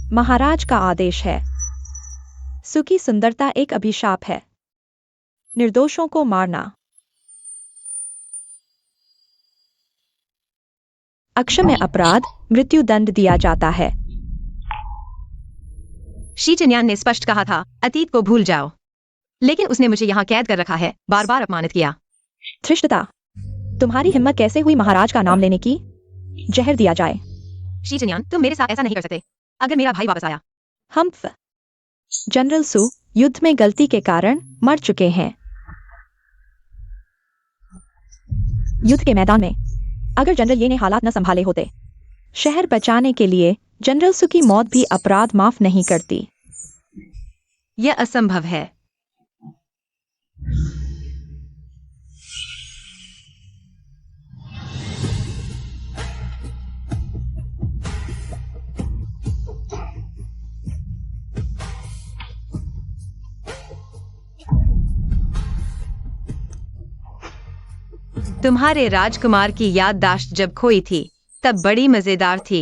महाराज का आदेश है। सुखी सुंदरता एक अभिशाप है। निर्दोषों को मारना। अक्षम्य अपराध मृत्यु दंड दिया जाता है। शी चिन्यान ने स्पष्ट कहा था, अतीत को भूल जाओ, लेकिन उसने मुझे यहाँ कैद कर रखा है, बार बार अपमानित किया। धृष्टता, तुम्हारी हिम्मत कैसे हुई महाराज का नाम लेने की? जहर दिया जाए। शी चिन्यान, तुम मेरे साथ ऐसा नहीं कर सकते। अगर मेरा भाई वापस आया। हम्फ। जनरल सू युद्ध में गलती के कारण मर चुके हैं। युद्ध के मैदान में अगर जनरल ये ने हालात न संभाले होते, शहर बचाने के लिए जनरल सू की मौत भी अपराध माफ नहीं करती। यह असंभव है। तुम्हारे राजकुमार की याददाश्त जब खोई थी तब बड़ी मजेदार थी।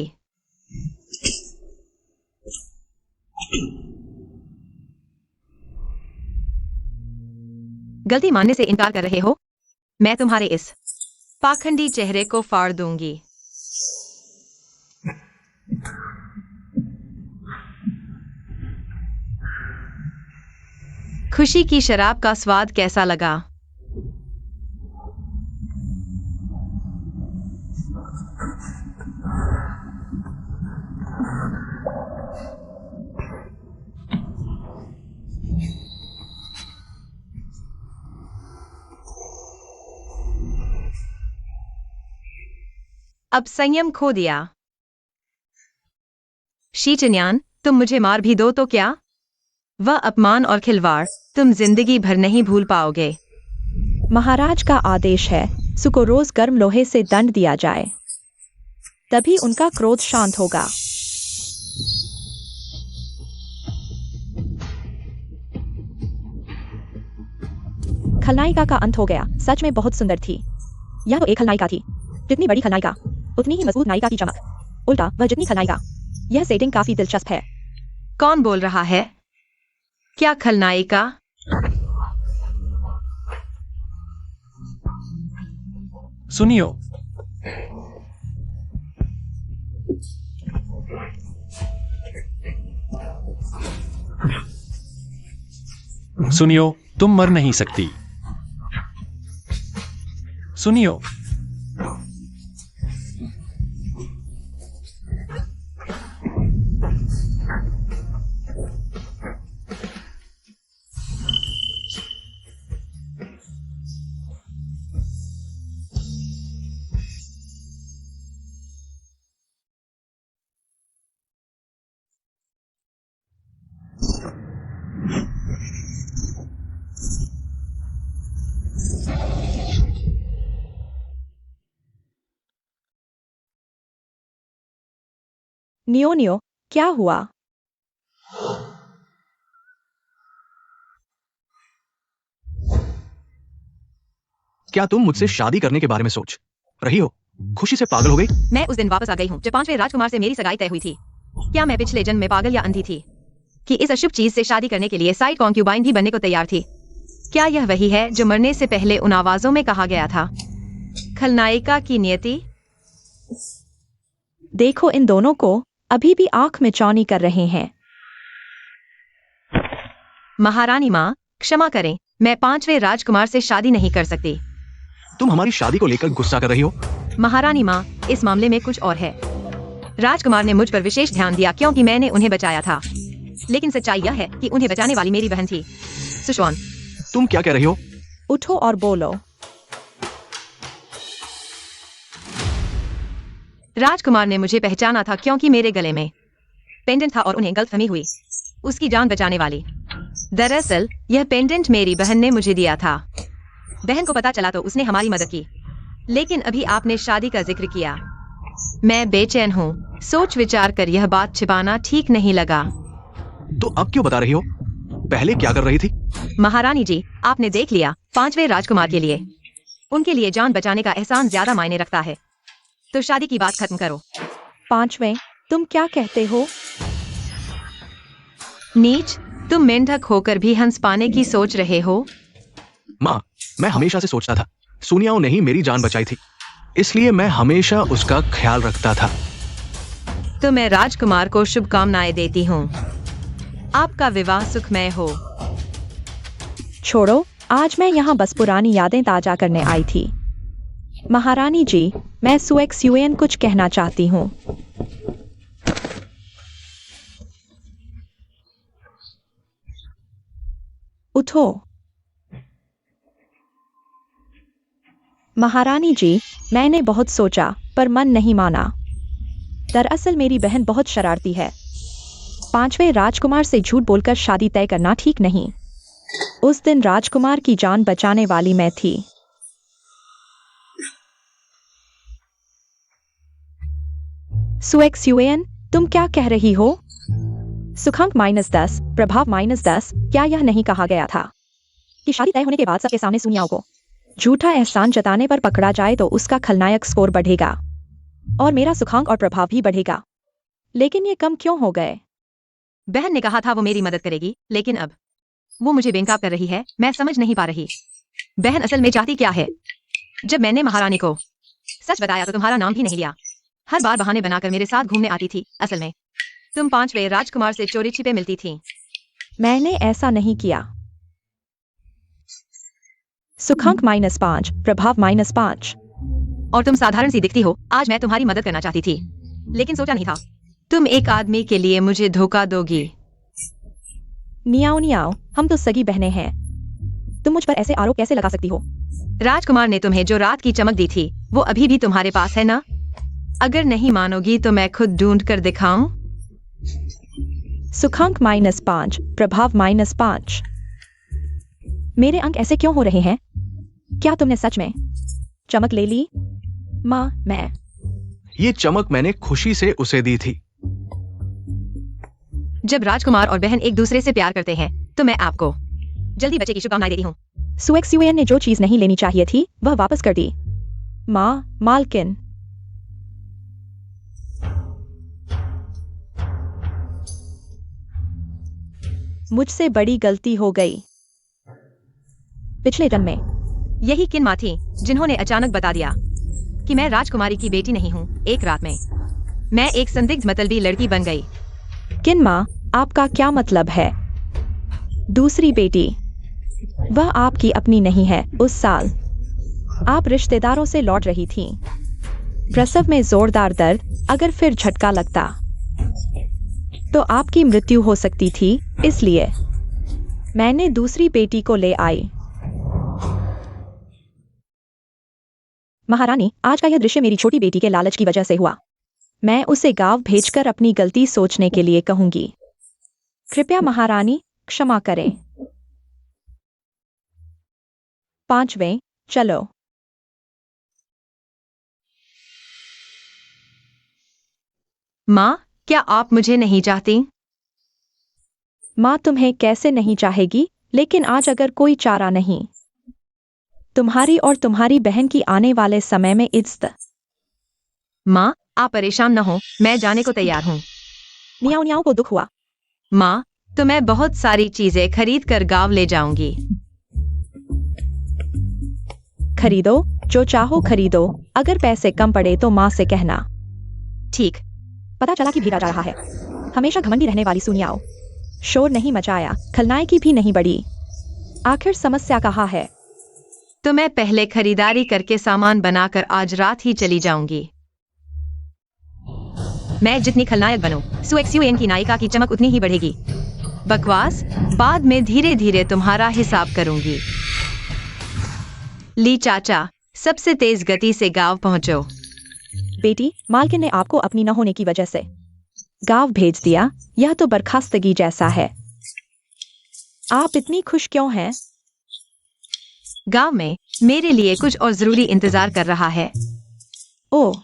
गलती मानने से इनकार कर रहे हो? मैं तुम्हारे इस पाखंडी चेहरे को फाड़ दूंगी। खुशी की शराब का स्वाद कैसा लगा? अब संयम खो दिया। शी चिन्यान, तुम मुझे मार भी दो तो क्या? वह अपमान और खिलवाड़ तुम जिंदगी भर नहीं भूल पाओगे। महाराज का आदेश है, सू को रोज गर्म लोहे से दंड दिया जाए, तभी उनका क्रोध शांत होगा। खलनायिका का अंत हो गया। सच में बहुत सुंदर थी। यह तो एक खलनायिका थी। जितनी बड़ी खलनायिका उतनी ही मजबूत नायिका की चमक। उल्टा वह जितनी खलनायिका। यह सेटिंग काफी दिलचस्प है। कौन बोल रहा है? क्या खलनायिका? सुनियो। सुनियो, तुम मर नहीं सकती। सुनियो। नियो, क्या हुआ? क्या तुम मुझसे शादी करने के बारे में सोच रही हो? खुशी से पागल हो गई? मैं उस दिन वापस आ गई हूँ जब 5वें राजकुमार से मेरी सगाई तय हुई थी। क्या मैं पिछले जन्म में पागल या अंधी थी कि इस अशुभ चीज से शादी करने के लिए साइड कॉन्क्यूबाइन भी बनने को तैयार थी? क्या यह वही है जो मरने से पहले उन आवाजों में कहा गया था? खलनायिका की नियति। देखो, इन दोनों को अभी भी आंख में चौनी कर रहे हैं। महारानी माँ, क्षमा करें, मैं 5वें राजकुमार से शादी नहीं कर सकती। तुम हमारी शादी को लेकर गुस्सा कर रही हो? महारानी माँ, इस मामले में कुछ और है। राजकुमार ने मुझ पर विशेष ध्यान दिया क्योंकि मैंने उन्हें बचाया था, लेकिन सच्चाई यह है कि उन्हें बचाने वाली मेरी बहन थी, सुशवान। तुम क्या कह रही हो? उठो और बोलो। राजकुमार ने मुझे पहचाना था क्योंकि मेरे गले में पेंडेंट था और उन्हें गलतफहमी हुई, उसकी जान बचाने वाली। दरअसल यह पेंडेंट मेरी बहन ने मुझे दिया था। बहन को पता चला तो उसने हमारी मदद की, लेकिन अभी आपने शादी का जिक्र किया। मैं बेचैन हूँ। सोच विचार कर यह बात छिपाना ठीक नहीं लगा। तो अब क्यों बता रही हो? पहले क्या कर रही थी? महारानी जी, आपने देख लिया, 5वें राजकुमार के लिए, उनके लिए जान बचाने का एहसान ज्यादा मायने रखता है, तो शादी की बात खत्म करो। 5वें? तुम क्या कहते हो? नीच, तुम मेंढक होकर भी हंस पाने की सोच रहे हो? माँ, मैं हमेशा से सोचता था सुनियाओं ने ही मेरी जान बचाई थी, इसलिए मैं हमेशा उसका ख्याल रखता था। तो मैं राजकुमार को शुभकामनाएं देती हूँ। आपका विवाह सुखमय हो। छोड़ो, आज मैं यहाँ बस पुरानी यादें ताजा करने आई थी। महारानी जी, मैं सुएक्सयूएन कुछ कहना चाहती हूँ। उठो। महारानी जी, मैंने बहुत सोचा पर मन नहीं माना। दरअसल मेरी बहन बहुत शरारती है। 5वें राजकुमार से झूठ बोलकर शादी तय करना ठीक नहीं। उस दिन राजकुमार की जान बचाने वाली मैं थी। सुएक्सयूएन, तुम क्या कह रही हो? सुखांक -10, प्रभाव -10। क्या यह नहीं कहा गया था कि शादी तय होने के बाद सबके सामने सुनियाओं को झूठा एहसान जताने पर पकड़ा जाए तो उसका खलनायक स्कोर बढ़ेगा और मेरा सुखांक और प्रभाव भी बढ़ेगा। लेकिन ये कम क्यों हो गए? बहन ने कहा था वो मेरी मदद करेगी, लेकिन अब वो मुझे बेनकाब कर रही है। मैं समझ नहीं पा रही। बहन असल में चाहती क्या है? जब मैंने महारानी को सच बताया तो तुम्हारा नाम भी नहीं लिया। हर बार बहाने बनाकर मेरे साथ घूमने आती थी। असल में तुम 5वें राजकुमार से चोरी छिपे मिलती थी। मैंने ऐसा नहीं किया। सुखांक -5, प्रभाव -5। और तुम साधारण सी दिखती हो। आज मैं तुम्हारी मदद करना चाहती थी, लेकिन सोचा नहीं था तुम एक आदमी के लिए मुझे धोखा दोगी। नियाओ नियाओ, हम तो सगी बहनें हैं। तुम मुझ पर ऐसे आरोप कैसे लगा सकती हो? राजकुमार ने तुम्हें जो रात की चमक दी थी वो अभी भी तुम्हारे पास है ना? अगर नहीं मानोगी तो मैं खुद ढूंढ कर दिखाऊं? सुखांक -5, प्रभाव -5। मेरे अंक ऐसे क्यों हो रहे हैं? क्या तुमने सच में चमक ले ली? माँ, मैं ये चमक मैंने खुशी से उसे दी थी। जब राजकुमार और बहन एक दूसरे से प्यार करते हैं तो मैं आपको जल्दी बच्चे की शुभकामनाएं देती हूँ। सुएक्सयूएन ने जो चीज नहीं लेनी चाहिए थी वह वापस कर दी। माँ, मालकिन। मुझसे बड़ी गलती हो गई। पिछले जन्म में यही किन माँ थी जिन्होंने अचानक बता दिया कि मैं राजकुमारी की बेटी नहीं हूँ। एक रात में मैं एक संदिग्ध मतलबी लड़की बन गई। किन माँ, आपका क्या मतलब है? दूसरी बेटी, वह आपकी अपनी नहीं है। उस साल आप रिश्तेदारों से लौट रही थीं। प्रसव में जोरदार दर्द, अगर फिर झटका लगता तो आपकी मृत्यु हो सकती थी, इसलिए मैंने दूसरी बेटी को ले आई। महारानी, आज का यह दृश्य मेरी छोटी बेटी के लालच की वजह से हुआ। मैं उसे गांव भेजकर अपनी गलती सोचने के लिए कहूंगी। कृपया महारानी, क्षमा करें। 5वें, चलो। माँ, क्या आप मुझे नहीं चाहती? माँ तुम्हें कैसे नहीं चाहेगी, लेकिन आज अगर कोई चारा नहीं। तुम्हारी और तुम्हारी बहन की आने वाले समय में इज्जत। माँ, आप परेशान न हो, मैं जाने को तैयार हूँ। नियाओ नियाओ को दुख हुआ। माँ, तो मैं बहुत सारी चीजें खरीद कर गाँव ले जाऊंगी। खरीदो, जो चाहो खरीदो। अगर पैसे कम पड़े तो माँ से कहना। ठीक। पता चला कि भेजा जा रहा है। हमेशा घमंडी रहने वाली सुनियाओ। शोर नहीं मचाया, खलनायकी भी नहीं बढ़ी। आखिर समस्या कहाँ है? तो मैं पहले खरीदारी करके सामान बनाकर आज रात ही चली जाऊंगी। मैं जितनी खलनायक बनूं, सुएक्सयूएन की नायिका की चमक उतनी ही बढ़ेगी। बकवास बाद में धीरे धीरे तुम्हारा हिसाब करूंगी। ली चाचा, सबसे तेज गति से गांव पहुंचो। बेटी, मालकिन ने आपको अपनी न होने की वजह से गांव भेज दिया। यह तो बर्खास्तगी जैसा है। आप इतनी खुश क्यों हैं? गांव में मेरे लिए कुछ और जरूरी इंतजार कर रहा है। ओह,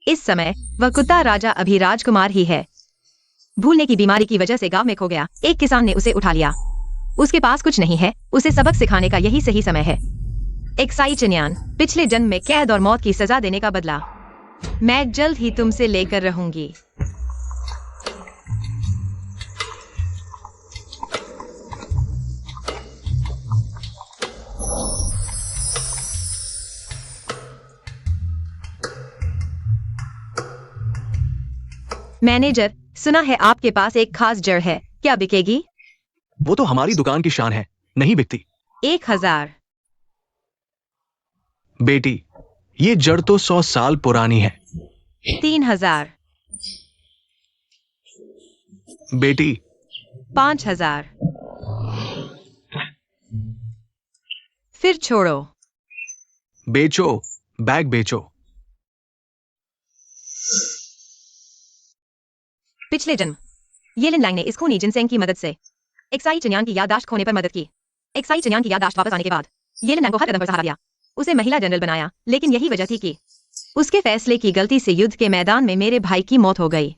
इस समय वह कुत्ता राजा अभी राजकुमार ही है। भूलने की बीमारी की वजह से गांव में खो गया। एक किसान ने उसे उठा लिया। उसके पास कुछ नहीं है। उसे सबक सिखाने का यही सही समय है। एक साई चिन्यान, पिछले जन्म में कैद और मौत की सजा देने का बदला मैं जल्द ही तुमसे लेकर रहूंगी। मैनेजर, सुना है आपके पास एक खास जड़ है, क्या बिकेगी? वो तो हमारी दुकान की शान है, नहीं बिकती। 1000। बेटी, ये जड़ तो 100 साल पुरानी है। 3000। बेटी, 5000। फिर छोड़ो। बेचो, बैग बेचो। पिछले जन्म येलिन लैंग ने इस खूनी जिनसेंग की मदद से एक्साई चन्यांग की याददाश्त खोने पर मदद की। एक्साई चन्यांग की याददाश्त वापस आने के बाद येलिन लैंग को हर कदम पर सहारा दिया, उसे महिला जनरल बनाया, लेकिन यही वजह थी कि उसके फैसले की गलती से युद्ध के मैदान में मेरे भाई की मौत हो गई।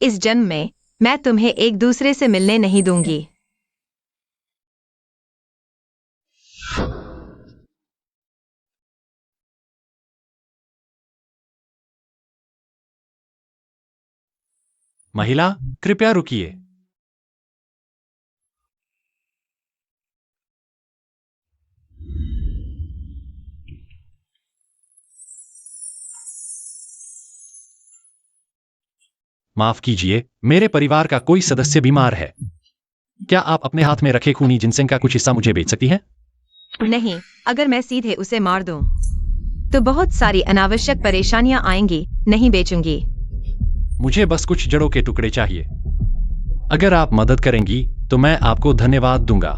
इस जन्म में मैं तुम्हें एक दूसरे से मिलने नहीं दूंगी। महिला, कृपया रुकिए। माफ कीजिए, मेरे परिवार का कोई सदस्य बीमार है। क्या आप अपने हाथ में रखे खूनी जिनसेंग का कुछ हिस्सा मुझे बेच सकती हैं? नहीं, अगर मैं सीधे उसे मार दूं, तो बहुत सारी अनावश्यक परेशानियां आएंगी। नहीं बेचूंगी। मुझे बस कुछ जड़ों के टुकड़े चाहिए। अगर आप मदद करेंगी तो मैं आपको धन्यवाद दूंगा।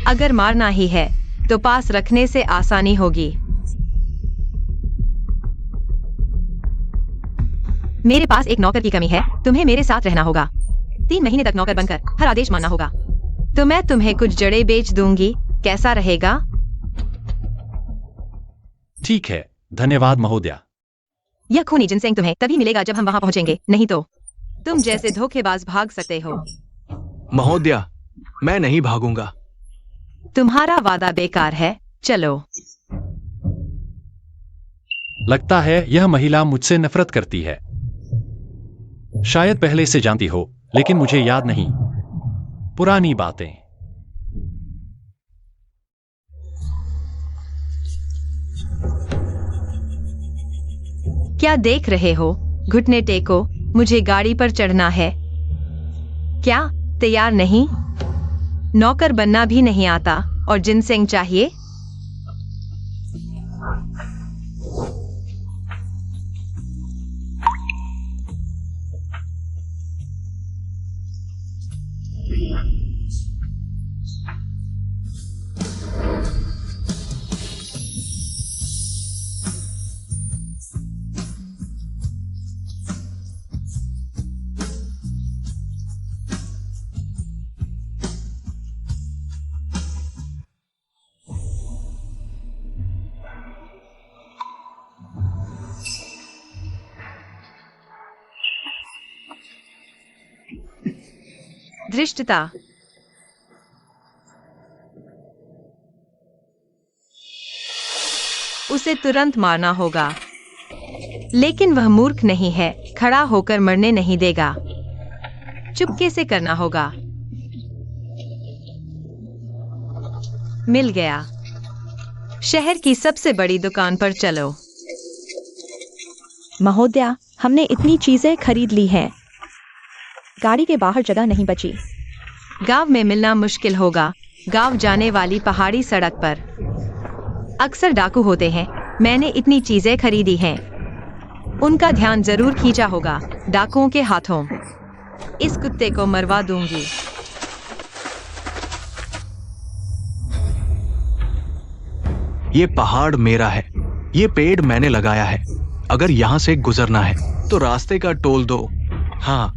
अगर मारना ही है तो पास रखने से आसानी होगी। मेरे पास एक नौकर की कमी है, तुम्हें मेरे साथ रहना होगा। 3 महीने तक नौकर बनकर हर आदेश मानना होगा। तो मैं तुम्हें कुछ जड़ें बेच दूंगी, कैसा रहेगा? ठीक है, धन्यवाद महोदया। यह खूनी जिनसेंग तुम्हें तभी मिलेगा जब हम वहां पहुंचेंगे, नहीं तो तुम जैसे धोखेबाज भाग सकते हो। महोदया, मैं नहीं भागूंगा। तुम्हारा वादा बेकार है, चलो। लगता है यह महिला मुझसे नफरत करती है। शायद पहले से जानती हो, लेकिन मुझे याद नहीं। पुरानी बातें। क्या देख रहे हो? घुटने टेको, मुझे गाड़ी पर चढ़ना है। क्या तैयार नहीं? नौकर बनना भी नहीं आता और जिनसेंग चाहिए? धृष्टता। उसे तुरंत मारना होगा, लेकिन वह मूर्ख नहीं है, खड़ा होकर मरने नहीं देगा। चुपके से करना होगा। मिल गया। शहर की सबसे बड़ी दुकान पर चलो। महोदया, हमने इतनी चीजें खरीद ली हैं, गाड़ी के बाहर जगह नहीं बची। गांव में मिलना मुश्किल होगा। गांव जाने वाली पहाड़ी सड़क पर अक्सर डाकू होते हैं। मैंने इतनी चीजें खरीदी हैं, उनका ध्यान जरूर खींचा होगा डाकुओं के हाथों। इस कुत्ते को मरवा दूंगी। ये पहाड़ मेरा है, ये पेड़ मैंने लगाया है। अगर यहाँ से गुजरना है तो रास्ते का टोल दो। हाँ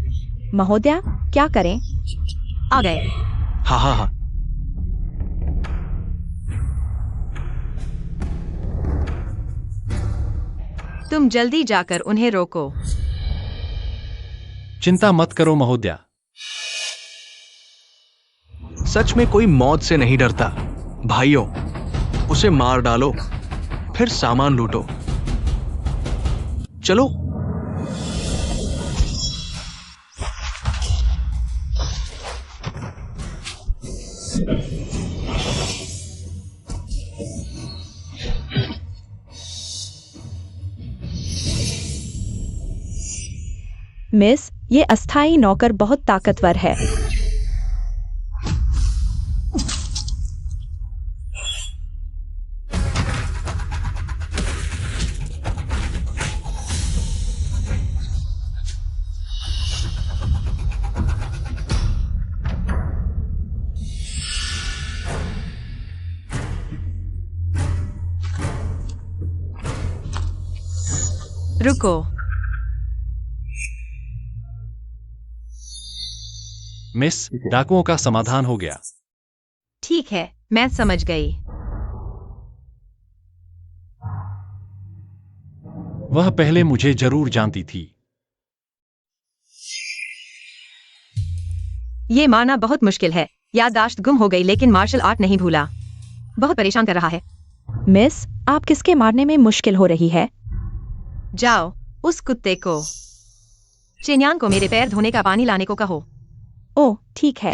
महोदया, क्या करें? आ गए। हाँ हाँ हाँ। तुम जल्दी जाकर उन्हें रोको। चिंता मत करो महोदया। सच में कोई मौत से नहीं डरता। भाइयों, उसे मार डालो, फिर सामान लूटो। चलो। मिस, ये अस्थायी नौकर बहुत ताकतवर है। रुको। मिस, डाकुओं का समाधान हो गया। ठीक है, मैं समझ गई। वह पहले मुझे जरूर जानती थी। ये मारना बहुत मुश्किल है। याददाश्त गुम हो गई लेकिन मार्शल आर्ट नहीं भूला। बहुत परेशान कर रहा है। मिस, आप किसके मारने में मुश्किल हो रही है? जाओ, उस कुत्ते को। चेन्यान को मेरे पैर धोने का पानी लाने को कहो। ओह, ठीक है।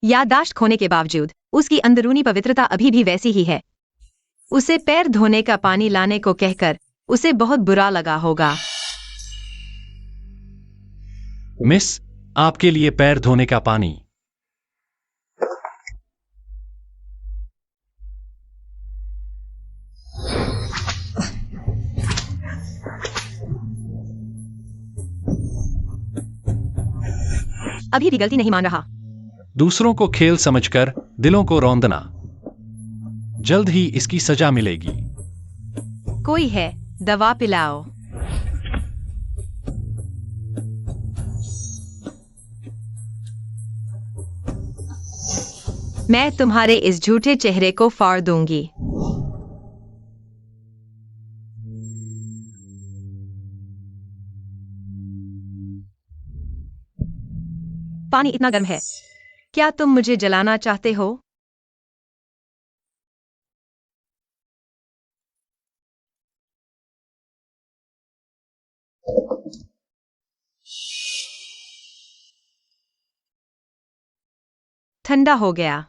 याददाश्त खोने के बावजूद उसकी अंदरूनी पवित्रता अभी भी वैसी ही है। उसे पैर धोने का पानी लाने को कहकर उसे बहुत बुरा लगा होगा। मिस, आपके लिए पैर धोने का पानी। अभी भी गलती नहीं मान रहा। दूसरों को खेल समझकर दिलों को रौंदना। जल्द ही इसकी सजा मिलेगी। कोई है, दवा पिलाओ। मैं तुम्हारे इस झूठे चेहरे को फाड़ दूंगी। पानी इतना गर्म है। क्या तुम मुझे जलाना चाहते हो? ठंडा हो गया।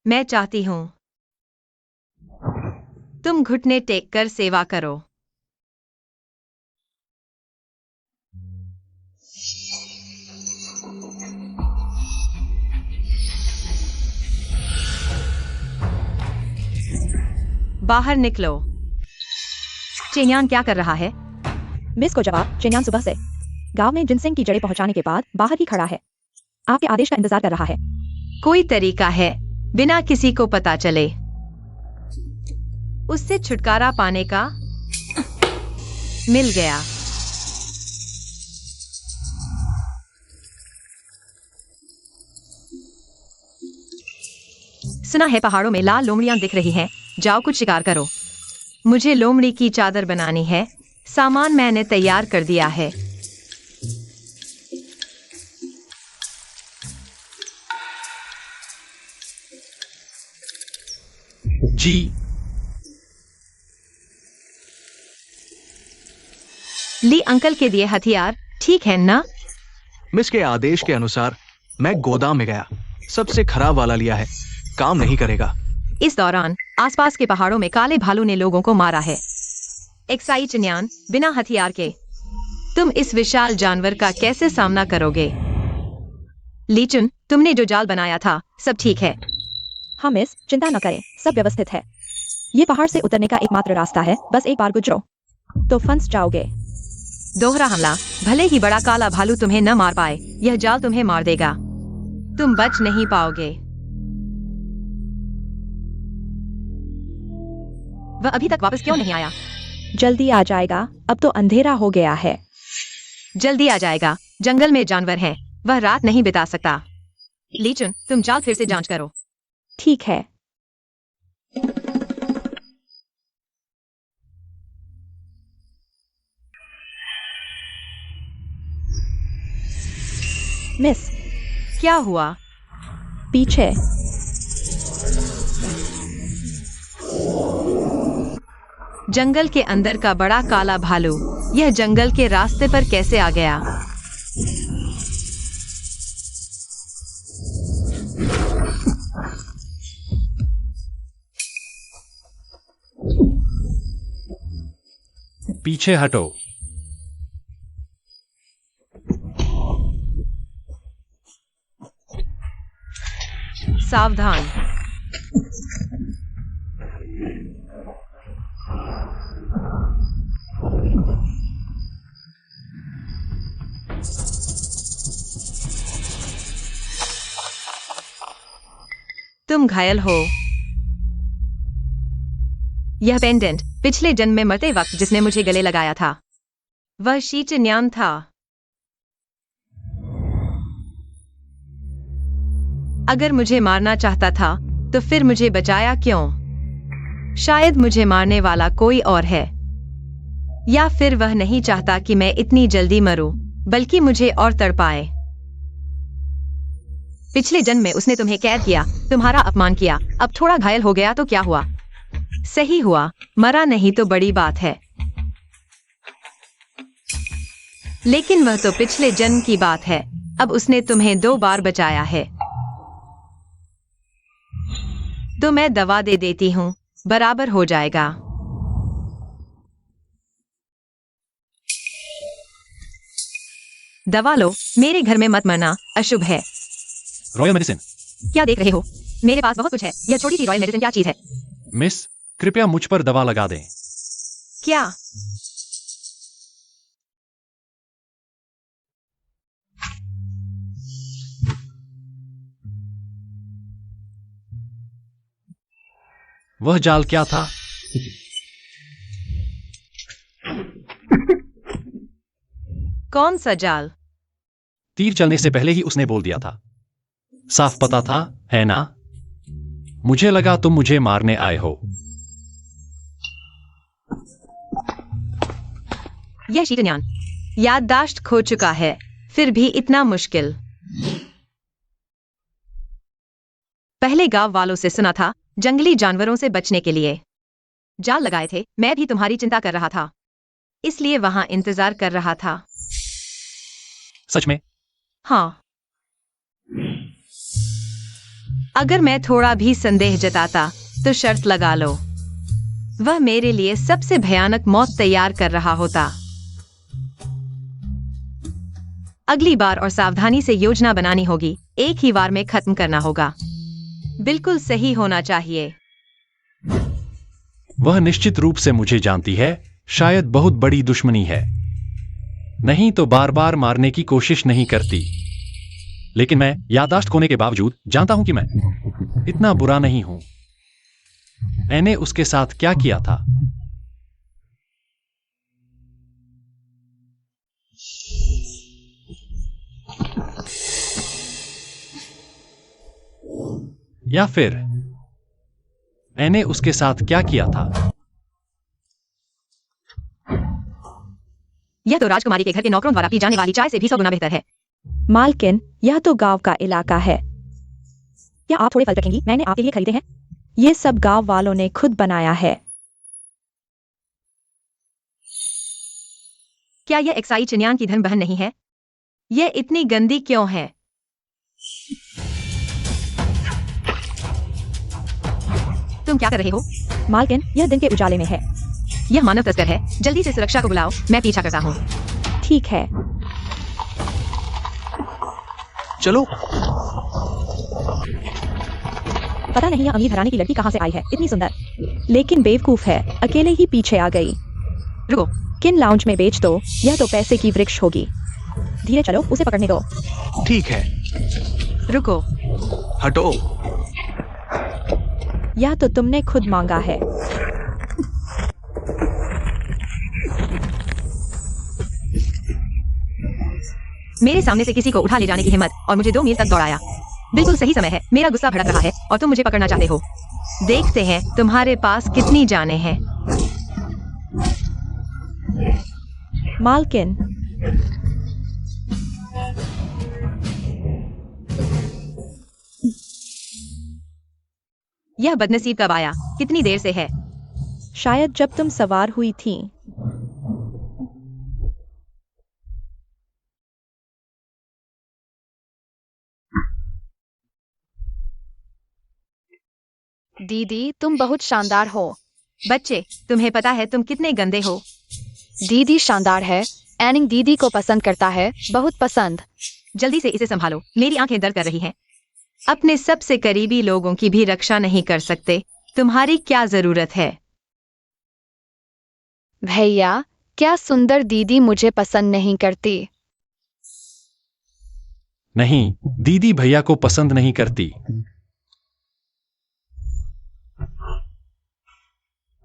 मैं चाहती हूं तुम घुटने टेक कर सेवा करो। बाहर निकलो। चेन्यान क्या कर रहा है? मिस को जवाब, चेन्यान सुबह से गांव में जिनसेंग की जड़ें पहुंचाने के बाद बाहर ही खड़ा है। आपके आदेश का इंतजार कर रहा है। कोई तरीका है बिना किसी को पता चले उससे छुटकारा पाने का? मिल गया। सुना है पहाड़ों में लाल लोमड़ियां दिख रही हैं। जाओ कुछ शिकार करो। मुझे लोमड़ी की चादर बनानी है। सामान मैंने तैयार कर दिया है। जी। ली अंकल के दिए हथियार ठीक है ना? मिस के आदेश के अनुसार मैं गोदाम में गया, सबसे खराब वाला लिया है। काम नहीं करेगा। इस दौरान आसपास के पहाड़ों में काले भालू ने लोगों को मारा है। एक्साई चेन्यान, बिना हथियार के तुम इस विशाल जानवर का कैसे सामना करोगे? लीचुन, तुमने जो जाल बनाया था सब ठीक है? हाँ मिस, चिंता न करें, सब व्यवस्थित है। ये पहाड़ से उतरने का एकमात्र रास्ता है, बस एक बार गुजरो तो फंस जाओगे। दोहरा हमला। भले ही बड़ा काला भालू तुम्हें न मार पाए, यह जाल तुम्हें मार देगा। तुम बच नहीं पाओगे। वह अभी तक वापस क्यों नहीं आया? जल्दी आ जाएगा, अब तो अंधेरा हो गया है। जल्दी आ जाएगा। जंगल में जानवर हैं, वह रात नहीं बिता सकता। लीचुन, तुम जाल फिर से जांच करो। ठीक है। मिस, क्या हुआ? जंगल के अंदर का बड़ा काला भालू यह जंगल के रास्ते पर कैसे आ गया? पीछे हटो। सावधान। तुम घायल हो। यह पेंडेंट पिछले जन्म में मरते वक्त जिसने मुझे गले लगाया था वह शी चिन्यान था। अगर मुझे मारना चाहता था तो फिर मुझे बचाया क्यों? शायद मुझे मारने वाला कोई और है, या फिर वह नहीं चाहता कि मैं इतनी जल्दी मरूं, बल्कि मुझे और तड़पाए। पिछले जन्म में उसने तुम्हें कैद किया, तुम्हारा अपमान किया, अब थोड़ा घायल हो गया तो क्या हुआ? सही हुआ, मरा नहीं तो बड़ी बात है। लेकिन वह तो पिछले जन्म की बात है, अब उसने तुम्हें 2 बार बचाया है। तो मैं दवा दे देती हूं, बराबर हो जाएगा। दवा लो, मेरे घर में मत मरना, अशुभ है। Royal medicine. क्या देख रहे हो? मेरे पास बहुत कुछ है। यह छोटी सी रॉयल मेडिसिन क्या चीज है? मिस, कृपया मुझ पर दवा लगा दें। क्या? वह जाल क्या था? कौन सा जाल? तीर चलने से पहले ही उसने बोल दिया था। साफ पता था, है ना? मुझे लगा तुम मुझे मारने आए हो। यह शीतन्यान याददाश्त खो चुका है, फिर भी इतना मुश्किल। पहले गांव वालों से सुना था, जंगली जानवरों से बचने के लिए जाल लगाए थे। मैं भी तुम्हारी चिंता कर रहा था, इसलिए वहां इंतजार कर रहा था। सच में? हाँ। अगर मैं थोड़ा भी संदेह जताता तो शर्त लगा लो, वह मेरे लिए सबसे भयानक मौत तैयार कर रहा होता। अगली बार और सावधानी से योजना बनानी होगी, एक ही बार में खत्म करना होगा। बिल्कुल सही होना चाहिए। वह निश्चित रूप से मुझे जानती है, शायद बहुत बड़ी दुश्मनी है। नहीं तो बार बार मारने की कोशिश नहीं करती। लेकिन मैं याददाश्त खोने के बावजूद जानता हूं कि मैं इतना बुरा नहीं हूं। मैंने उसके साथ क्या किया था? या फिर मैंने उसके साथ क्या किया था? यह तो राजकुमारी के घर के नौकरों द्वारा पी जाने वाली चाय से भी 100 गुना बेहतर है। मालकिन, यह तो गांव का इलाका है। क्या आप थोड़े फल रखेंगी? मैंने आपके लिए खरीदे हैं। ये सब गांव वालों ने खुद बनाया है। क्या यह एक्साई चिन्यान की धर्म बहन नहीं है? यह इतनी गंदी क्यों है? तुम क्या कर रहे हो? मालकिन, यह दिन के उजाले में है। यह मानव तस्कर है। जल्दी से सुरक्षा को बुलाओ, मैं पीछा करता हूँ। ठीक है। चलो। पता नहीं यह अमीर घराने की लड़की कहाँ से आई है, इतनी सुंदर, लेकिन बेवकूफ है, अकेले ही पीछे आ गई। रुको। किन लाउंज में बेच दो, यह तो पैसे की वृक्ष होगी। धीरे चलो, उसे पकड़ने दो। ठीक है। रुको। हटो। यह तो तुमने खुद मांगा है। मेरे सामने से किसी को उठा ले जाने की हिम्मत, और मुझे 2 मील तक दौड़ाया। बिल्कुल सही समय है। मेरा गुस्सा भड़क रहा है और तुम मुझे पकड़ना चाहते हो। देखते हैं तुम्हारे पास कितनी जानें हैं। मालकिन, यह बदनसीब कब आया? कितनी देर से है? शायद जब तुम सवार हुई थी। दीदी तुम बहुत शानदार हो। बच्चे, तुम्हें पता है तुम कितने गंदे हो। दीदी शानदार है। एनिंग दीदी को पसंद करता है, बहुत पसंद। जल्दी से इसे संभालो, मेरी आंखें दर्द कर रही हैं। अपने सबसे करीबी लोगों की भी रक्षा नहीं कर सकते, तुम्हारी क्या जरूरत है? भैया, क्या सुंदर दीदी मुझे पसंद नहीं करती? नहीं, दीदी भैया को पसंद नहीं करती।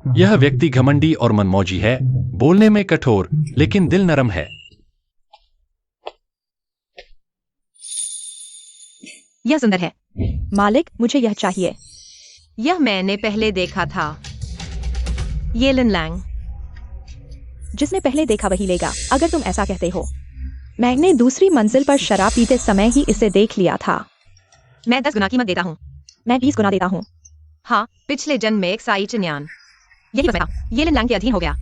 यह व्यक्ति घमंडी और मनमौजी है, बोलने में कठोर लेकिन दिल नरम है। यह सुंदर है। मालिक, मुझे यह चाहिए। यह मैंने पहले देखा था। ये लिन लैंग। जिसने पहले देखा वही लेगा, अगर तुम ऐसा कहते हो। मैंने दूसरी मंजिल पर शराब पीते समय ही इसे देख लिया था। मैं 10 गुना कीमत देता हूँ। मैं 20 गुना देता हूँ। हाँ, पिछले जन्म में एक साई चिन्यान। यही वह था। ये लिन लैंग के अधीन हो गया,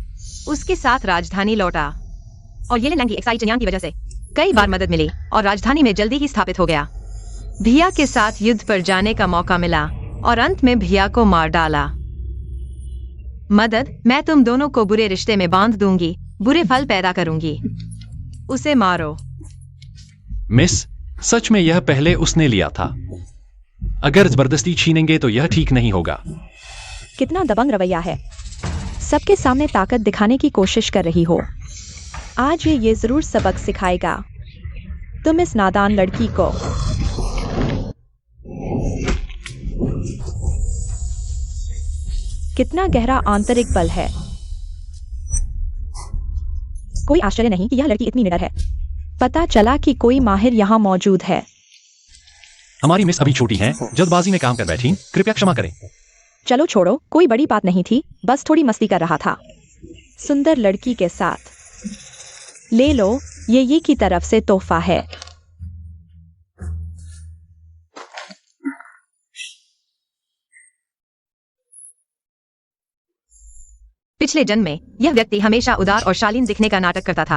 उसके साथ राजधानी लौटा, और ये लिन लैंग की एक साई चिन्यान की वजह से कई बार मदद मिली और राजधानी में जल्दी ही स्थापित हो गया। भिया के साथ युद्ध पर जाने का मौका मिला और अंत में भिया को मार डाला। मदद, मैं तुम दोनों को बुरे रिश्ते में बांध दूंगी, बुरे फल पैदा करूंगी। उसे मारो। मिस, सच में यह पहले उसने लिया था। अगर जबरदस्ती छीनेंगे तो यह ठीक नहीं होगा। कितना दबंग रवैया है। सबके सामने ताकत दिखाने की कोशिश कर रही हो। आज ये जरूर सबक सिखाएगा तुम इस नादान लड़की को। कितना गहरा आंतरिक बल है। कोई आश्चर्य नहीं कि यह लड़की इतनी निडर है। पता चला कि कोई माहिर यहाँ मौजूद है। हमारी मिस अभी छोटी हैं, जल्दबाजी में काम कर बैठी, कृपया क्षमा करें। चलो छोड़ो, कोई बड़ी बात नहीं थी, बस थोड़ी मस्ती कर रहा था सुंदर लड़की के साथ। ले लो, ये की तरफ से तोहफा है। पिछले जन्म में यह व्यक्ति हमेशा उदार और शालीन दिखने का नाटक करता था।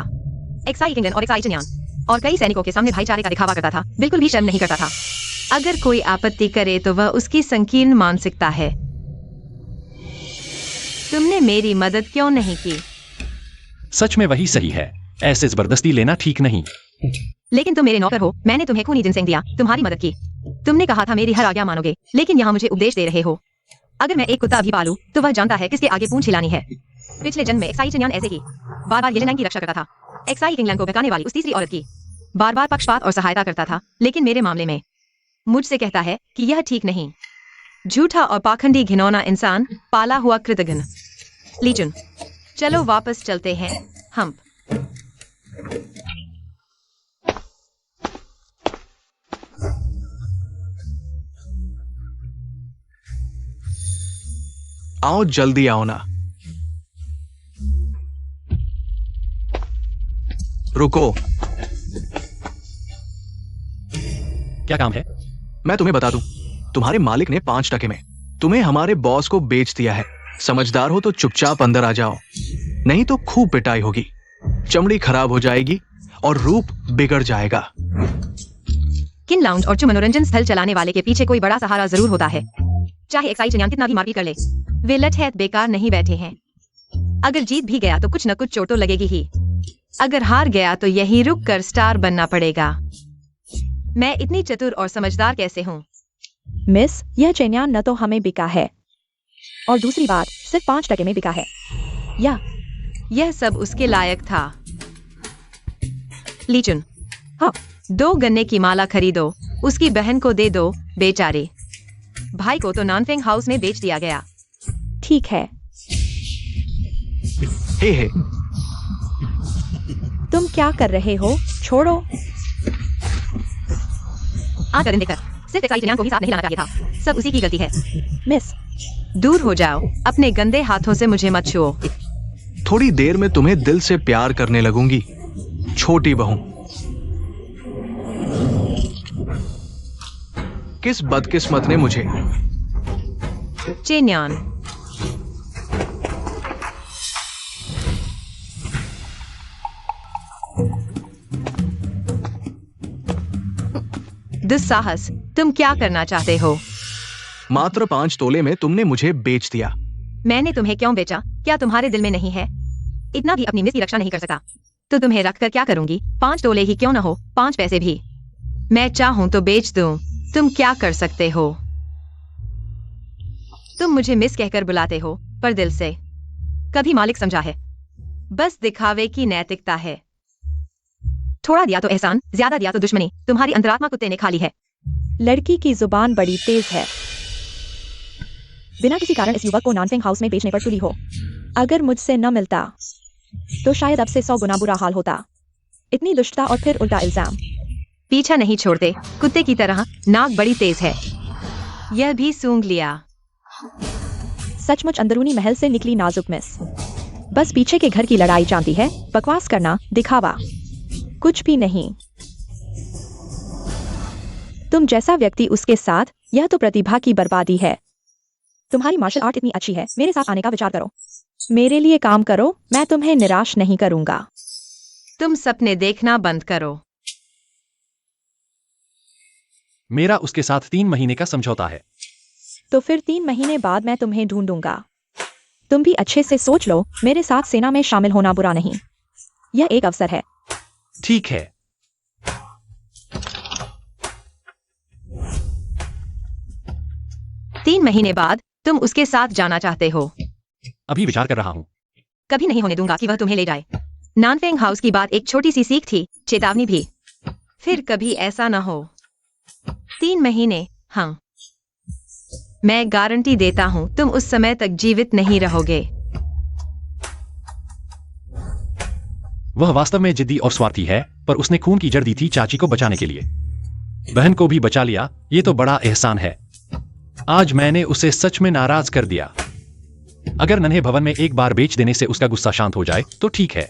एक्साई किंगडन और एक्साई चिन्यान और कई सैनिकों के सामने भाईचारे का दिखावा करता था, बिल्कुल भी शर्म नहीं करता था। अगर कोई आपत्ति करे तो वह उसकी संकीर्ण मानसिकता है। तुमने मेरी मदद क्यों नहीं की? सच में वही सही है, ऐसे जबरदस्ती लेना ठीक नहीं। लेकिन तुम मेरे नौकर हो, मैंने तुम्हें खूनी जिनसेंग दिया, तुम्हारी मदद की। तुमने कहा था मेरी हर आज्ञा मानोगे, लेकिन यहाँ मुझे उपदेश दे रहे हो। अगर मैं एक कुत्ता भी पालूं, तो वह जानता है किसके आगे पूंछ हिलानी है। पिछले जन्म में एक्साई चिन्यान ऐसे ही बार बार येलिन की रक्षा करता था। एक्साई किंगलैंग को बहकाने वाली उस तीसरी औरत की बार बार पक्षपात और सहायता करता था, लेकिन मेरे मामले में मुझसे कहता है कि यह ठीक नहीं। झूठा और पाखंडी घिनौना इंसान, पाला हुआ कृतघ्न। लीचुन, चलो वापस चलते हैं। हम आओ, जल्दी आओ ना। रुको, क्या काम है? मैं तुम्हें बता दूं, तुम्हारे मालिक ने 5 में तुम्हें हमारे बॉस को बेच दिया है। समझदार हो तो चुपचाप अंदर आ जाओ, नहीं तो खूब पिटाई होगी, चमड़ी खराब हो जाएगी और रूप बिगड़ जाएगा। किन लाउंज और मनोरंजन स्थल चलाने वाले के पीछे कोई बड़ा सहारा जरूर होता है, चाहे एक्साई चिन्यान कितना भी मारपीट कर ले। वे लठैत बेकार नहीं बैठे हैं। अगर जीत भी गया तो कुछ न कुछ चोट तो लगेगी ही। अगर हार गया तो यहीं रुक कर स्टार बनना पड़ेगा। मैं इतनी चतुर और समझदार कैसे हूँ? मिस, यह चिन्यान न तो हमें बिका है, और दूसरी बात सिर्फ 5% में बिका है। यह सब उसके लायक था। लीचुन, हाँ, 2 गन्ने की माला खरीदो, उसकी बहन को दे दो, बेचारे भाई को तो नानफेंग हाउस में बेच दिया गया। ठीक है। हे तुम क्या कर रहे हो? छोड़ो। आकर देखकर सिर्फ एक्साई चिन्यान को ही साथ नहीं लाना चाहिए था, सब उसी की गलती है। मिस, दूर हो जाओ, अपने गंदे हाथों से मुझे मत छुओ। थोड़ी देर में तुम्हें दिल से प्यार करने लगूंगी, छोटी बहू। किस बदकिस्मत ने मुझे। चिन्यान, दुस्साहस, तुम क्या करना चाहते हो? मात्र 5 तोले में तुमने मुझे बेच दिया। मैंने तुम्हें क्यों बेचा? क्या तुम्हारे दिल में नहीं है? इतना भी अपनी मिस की रक्षा नहीं कर सका तो तुम्हें रख कर क्या करूंगी? 5 तोले ही क्यों न हो, 5 पैसे भी मैं चाहूं तो बेच दूं। तुम क्या कर सकते हो? तुम मुझे मिस कहकर बुलाते हो पर दिल से कभी मालिक समझा है? बस दिखावे की नैतिकता है। थोड़ा दिया तो एहसान, ज्यादा दिया तो दुश्मनी। तुम्हारी अंतरात्मा कुत्ते ने खाली है। लड़की की जुबान बड़ी तेज है। बिना किसी कारण इस युवक को नानफेंग हाउस में बेचने पर तुली हो। अगर मुझसे न मिलता तो शायद अब से 100 गुना बुरा हाल होता। इतनी दुष्टता और फिर उल्टा इल्जाम। पीछा नहीं छोड़ते, कुत्ते की तरह। नाक बड़ी तेज है। यह भी सूंघ लिया। सचमुच अंदरूनी महल से निकली नाजुक मिस। बस पीछे के घर की लड़ाई जानती है। बकवास करना, दिखावा, कुछ भी नहीं। तुम जैसा व्यक्ति उसके साथ, यह तो प्रतिभा की बर्बादी है। तुम्हारी मार्शल आर्ट इतनी अच्छी है, मेरे साथ आने का विचार करो। मेरे लिए काम करो, मैं तुम्हें निराश नहीं करूंगा। तुम सपने देखना बंद करो। मेरा उसके साथ 3 महीने का समझौता है। तो फिर 3 महीने बाद मैं तुम्हें ढूंढूंगा। तुम भी अच्छे से सोच लो, मेरे साथ सेना में शामिल होना बुरा नहीं। यह एक अवसर है। ठीक है। तीन महीने बाद तुम उसके साथ जाना चाहते हो? अभी विचार कर रहा हूं। कभी नहीं होने दूंगा कि वह तुम्हें ले जाए। नानफेंग हाउस की बात एक छोटी सी सीख थी, चेतावनी भी। फिर कभी ऐसा न हो। 3 महीने, हाँ। मैं गारंटी देता हूं तुम उस समय तक जीवित नहीं रहोगे। वह वास्तव में जिद्दी और स्वार्थी है, पर उसने खून की जड़ दी थी चाची को बचाने के लिए। बहन को भी बचा लिया, ये तो बड़ा एहसान है। आज मैंने उसे सच में नाराज कर दिया। अगर नन्हे भवन में एक बार बेच देने से उसका गुस्सा शांत हो जाए तो ठीक है।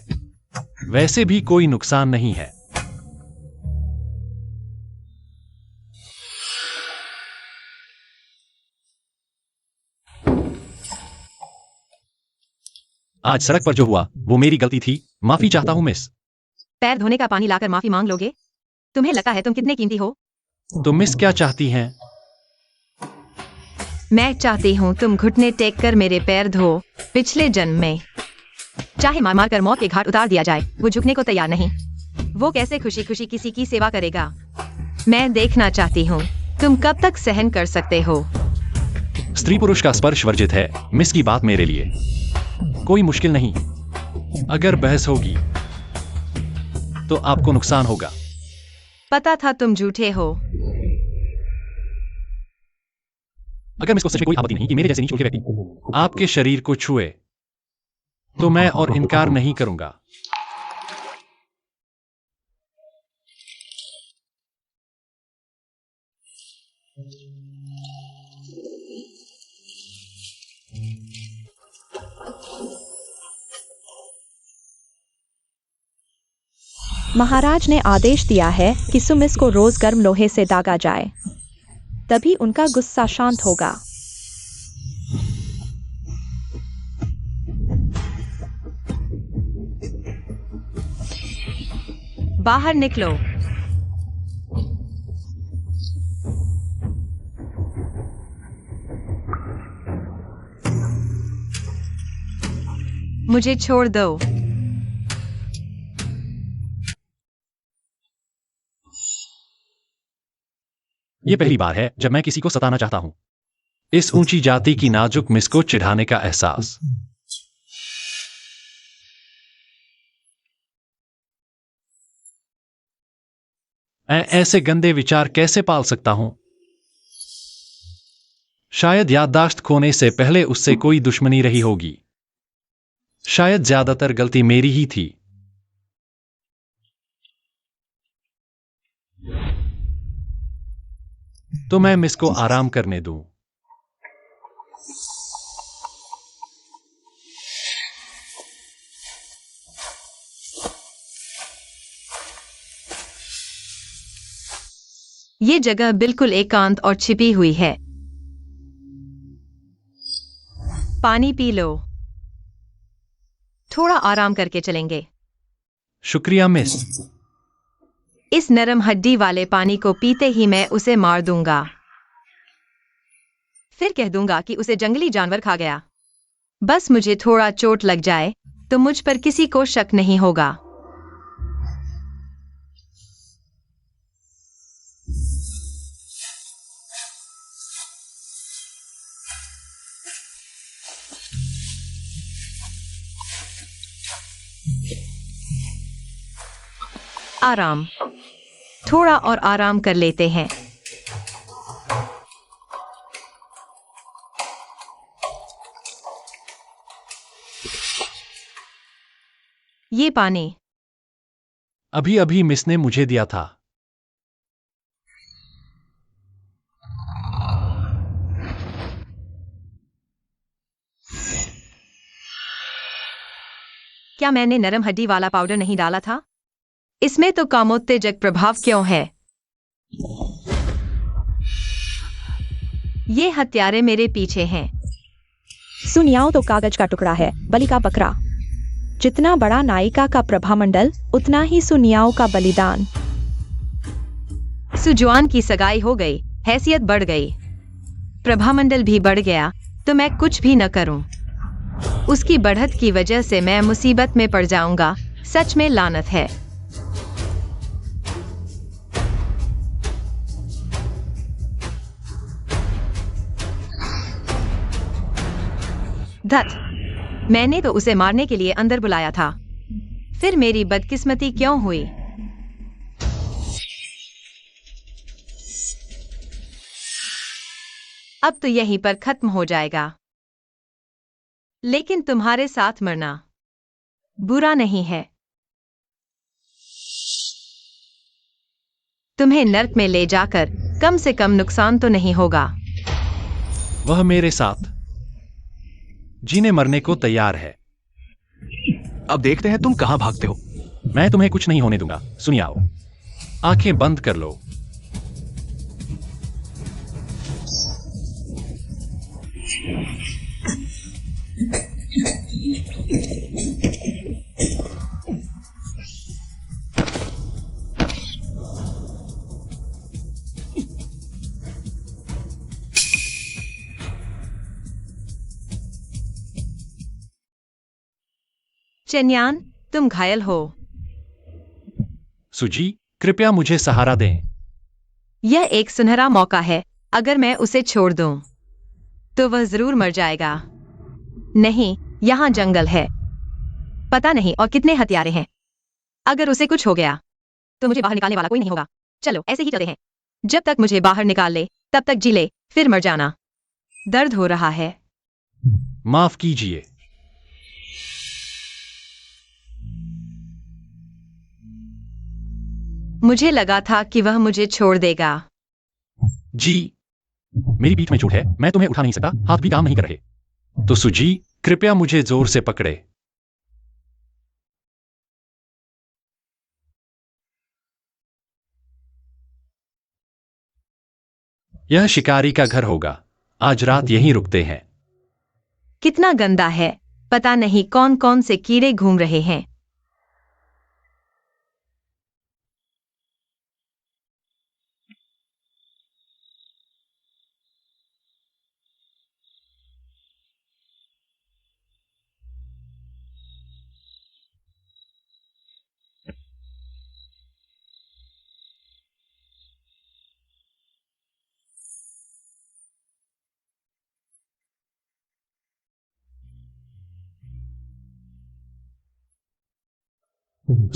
वैसे भी कोई नुकसान नहीं है। आज सड़क पर जो हुआ वो मेरी गलती थी। माफी चाहता हूं मिस। पैर धोने का पानी लाकर माफी मांग लोगे? तुम्हें लगता है तुम कितने कीमती हो? तो मिस क्या चाहती हैं? मैं चाहती हूँ तुम घुटने टेक कर मेरे पैर धो। पिछले जन्म में चाहे मार मार कर मौत के घाट उतार दिया जाए, वो झुकने को तैयार नहीं। वो कैसे खुशी खुशी किसी की सेवा करेगा? मैं देखना चाहती हूँ तुम कब तक सहन कर सकते हो। स्त्री पुरुष का स्पर्श वर्जित है। मिस की बात मेरे लिए कोई मुश्किल नहीं। अगर बहस होगी तो आपको नुकसान होगा। पता था तुम झूठे हो। अगर मिस को सच में कोई आपत्ति नहीं कि मेरे जैसे नीच के व्यक्ति आपके शरीर को छुए तो मैं और इनकार नहीं करूंगा। महाराज ने आदेश दिया है कि सुमिस को रोज गर्म लोहे से दागा जाए, तभी उनका गुस्सा शांत होगा। बाहर निकलो। मुझे छोड़ दो। यह पहली बार है जब मैं किसी को सताना चाहता हूं। इस ऊंची जाति की नाजुक मिस को चिढ़ाने का एहसास। मैं ऐसे गंदे विचार कैसे पाल सकता हूं? शायद याददाश्त खोने से पहले उससे कोई दुश्मनी रही होगी। शायद ज्यादातर गलती मेरी ही थी। तो मैं मिस को आराम करने दूं। ये जगह बिल्कुल एकांत और छिपी हुई है। पानी पी लो। थोड़ा आराम करके चलेंगे। शुक्रिया मिस। इस नरम हड्डी वाले पानी को पीते ही मैं उसे मार दूंगा। फिर कह दूंगा कि उसे जंगली जानवर खा गया। बस मुझे थोड़ा चोट लग जाए तो मुझ पर किसी को शक नहीं होगा। आराम, थोड़ा और आराम कर लेते हैं। ये पानी अभी अभी मिस ने मुझे दिया था। क्या मैंने नरम हड्डी वाला पाउडर नहीं डाला था? इसमें तो कामोत्तेजक प्रभाव क्यों है? ये हत्यारे मेरे पीछे हैं। सुनियाओ तो कागज का टुकड़ा है, बलि का बकरा। जितना बड़ा नायिका का प्रभामंडल, उतना ही सुनियाओ का बलिदान। सुजुआन की सगाई हो गई, हैसियत बढ़ गई, प्रभामंडल भी बढ़ गया, तो मैं कुछ भी न करूं। उसकी बढ़त की वजह से मैं मुसीबत में पड़ जाऊंगा। सच में लानत है। धत, मैंने तो उसे मारने के लिए अंदर बुलाया था। फिर मेरी बदकिस्मती क्यों हुई? अब तो यहीं पर खत्म हो जाएगा। लेकिन तुम्हारे साथ मरना बुरा नहीं है। तुम्हें नर्क में ले जाकर कम से कम नुकसान तो नहीं होगा। वह मेरे साथ जीने मरने को तैयार है। अब देखते हैं तुम कहां भागते हो। मैं तुम्हें कुछ नहीं होने दूंगा। सुनियाओ, आंखें बंद कर लो। चेन्यान, तुम घायल हो। सुजी, कृपया मुझे सहारा दें। यह एक सुनहरा मौका है। अगर मैं उसे छोड़ दूं, तो वह जरूर मर जाएगा। नहीं, यहां जंगल है। पता नहीं और कितने हत्यारे हैं। अगर उसे कुछ हो गया, तो मुझे बाहर निकालने वाला कोई नहीं होगा। चलो ऐसे ही चलते हैं। जब तक मुझे बाहर निकाल ले, तब तक जी ले, फिर मर जाना। दर्द हो रहा है। माफ कीजिए। मुझे लगा था कि वह मुझे छोड़ देगा। जी, मेरी पीठ में चोट है, मैं तुम्हें उठा नहीं सकता, हाथ भी काम नहीं कर रहे। तो सुजी, कृपया मुझे जोर से पकड़े। यह शिकारी का घर होगा। आज रात यहीं रुकते हैं। कितना गंदा है। पता नहीं कौन कौन से कीड़े घूम रहे हैं।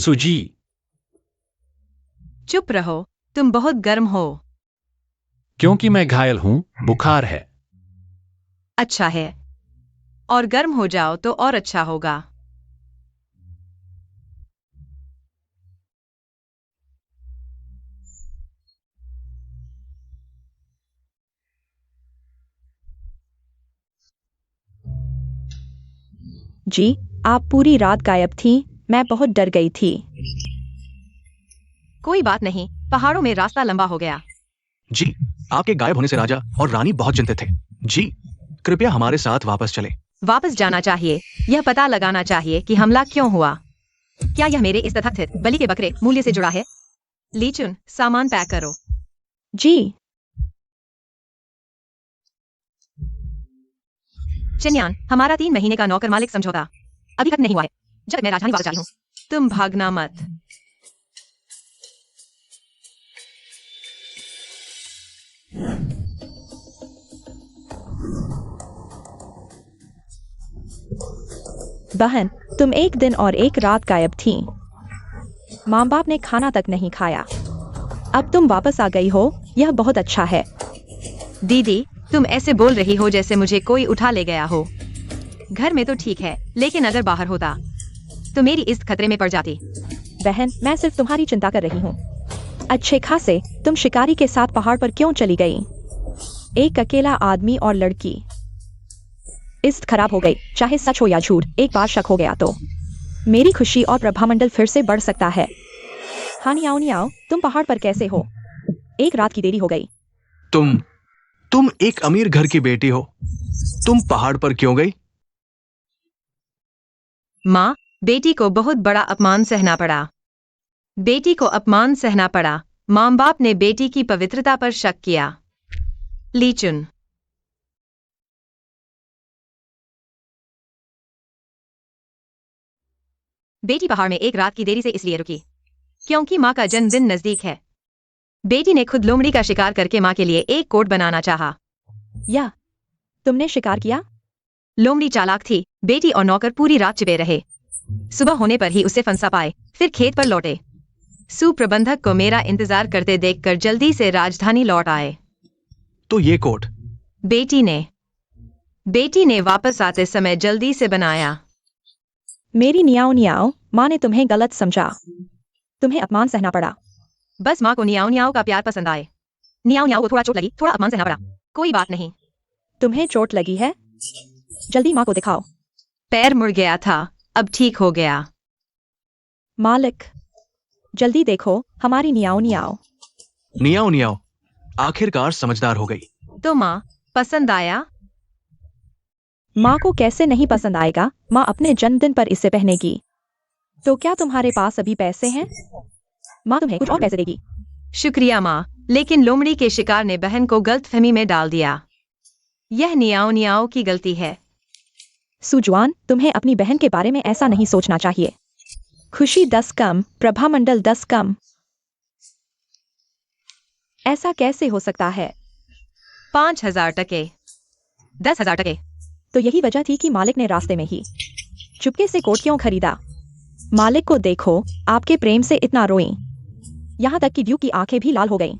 सुजी, चुप रहो, तुम बहुत गर्म हो। क्योंकि मैं घायल हूं, बुखार है। अच्छा है। और गर्म हो जाओ तो और अच्छा होगा। जी, आप पूरी रात गायब थी। मैं बहुत डर गई थी। कोई बात नहीं, पहाड़ों में रास्ता लंबा हो गया। जी, आपके गायब होने से राजा और रानी बहुत चिंतित थे। जी, कृपया हमारे साथ वापस चलें। वापस जाना चाहिए। यह पता लगाना चाहिए कि हमला क्यों हुआ। क्या यह मेरे इस तथाकथित बलि के बकरे मूल्य से जुड़ा है? लीचुन, सामान पैक करो। जी। चन्यान, हमारा 3 महीने का नौकर मालिक समझौता अभी तक नहीं हुआ है। जब तक मैं राजधानी वापस आई हूँ, तुम भागना मत। बहन, तुम एक दिन और एक रात गायब थी। माँ बाप ने खाना तक नहीं खाया। अब तुम वापस आ गई हो, यह बहुत अच्छा है। दीदी, तुम ऐसे बोल रही हो जैसे मुझे कोई उठा ले गया हो। घर में तो ठीक है, लेकिन अगर बाहर होता तो मेरी इज्जत खतरे में पड़ जाती। बहन, मैं सिर्फ तुम्हारी चिंता कर रही हूँ। अच्छे खासे तुम शिकारी के साथ पहाड़ पर क्यों चली गई? एक अकेला आदमी और लड़की। इज्जत खराब हो गई, चाहे सच हो या झूठ। एक बार शक हो गया तो मेरी खुशी और प्रभामंडल फिर से बढ़ सकता है। हाँ नियाओ, तुम पहाड़ पर कैसे हो? एक रात की देरी हो गई। तुम एक अमीर घर की बेटी हो, तुम पहाड़ पर क्यों गई? माँ, बेटी को बहुत बड़ा अपमान सहना पड़ा। बेटी को अपमान सहना पड़ा। माँ बाप ने बेटी की पवित्रता पर शक किया। लीचुन, बेटी पहाड़ में एक रात की देरी से इसलिए रुकी क्योंकि माँ का जन्मदिन नजदीक है। बेटी ने खुद लोमड़ी का शिकार करके माँ के लिए एक कोट बनाना चाहा। या तुमने शिकार किया? लोमड़ी चालाक थी। बेटी और नौकर पूरी रात छिपे रहे। सुबह होने पर ही उसे फंसा पाए, फिर खेत पर लौटे। सुप्रबंधक को मेरा इंतजार करते देखकर जल्दी से राजधानी लौट आए। तो ये कोट बेटी ने वापस आते समय जल्दी से बनाया। मेरी नियाओ, माँ ने तुम्हें गलत समझा। तुम्हें अपमान सहना पड़ा। बस माँ को नियाओ का प्यार पसंद आए। नियाओ को थोड़ा चोट लगी, थोड़ा अपमान सहना पड़ा। कोई बात नहीं। तुम्हें चोट लगी है? जल्दी माँ को दिखाओ। पैर मुड़ गया था, अब ठीक हो गया। मालिक, जल्दी देखो हमारी नियाओ। नियाओ आखिरकार समझदार हो गई। तो माँ, पसंद आया? माँ को कैसे नहीं पसंद आएगा? माँ अपने जन्मदिन पर इसे पहनेगी। तो क्या तुम्हारे पास अभी पैसे हैं? माँ तुम्हें कुछ और पैसे देगी। शुक्रिया माँ, लेकिन लोमड़ी के शिकार ने बहन को गलतफहमी में डाल दिया। यह नियाओ की गलती है। सुजवान, तुम्हें अपनी बहन के बारे में ऐसा नहीं सोचना चाहिए। खुशी 10 कम, प्रभामंडल 10 कम। ऐसा कैसे हो सकता है? 5,000 टके, 10,000 टके। तो यही वजह थी कि मालिक ने रास्ते में ही चुपके से कोट क्यों खरीदा? मालिक को देखो, आपके प्रेम से इतना रोई, यहाँ तक कि ड्यू की आंखें भी लाल हो गईं।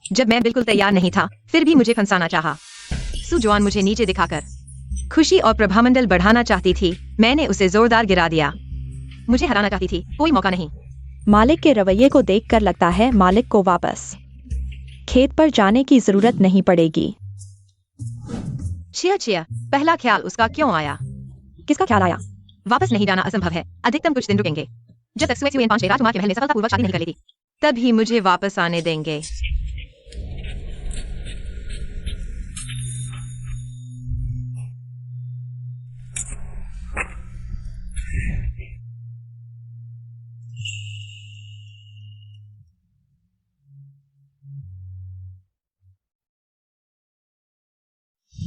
जब मैं बिल्कुल तैयार नहीं था, फिर भी मुझे फंसाना चाहा। सुजवान मुझे नीचे दिखाकर खुशी और प्रभामंडल बढ़ाना चाहती थी। मैंने उसे जोरदार गिरा दिया। मुझे हराना चाहती थी, कोई मौका नहीं। मालिक के रवैये को देखकर लगता है मालिक को वापस खेत पर जाने की जरूरत नहीं पड़ेगी। छिया, पहला ख्याल उसका क्यों आया? किसका ख्याल आया? वापस नहीं जाना असंभव है। अधिकतम कुछ दिन रुकेंगे। जब तक सुएन 5 राजकुमार के महल में सफलतापूर्वक शादी नहीं कर लेती, तभी मुझे वापस आने देंगे।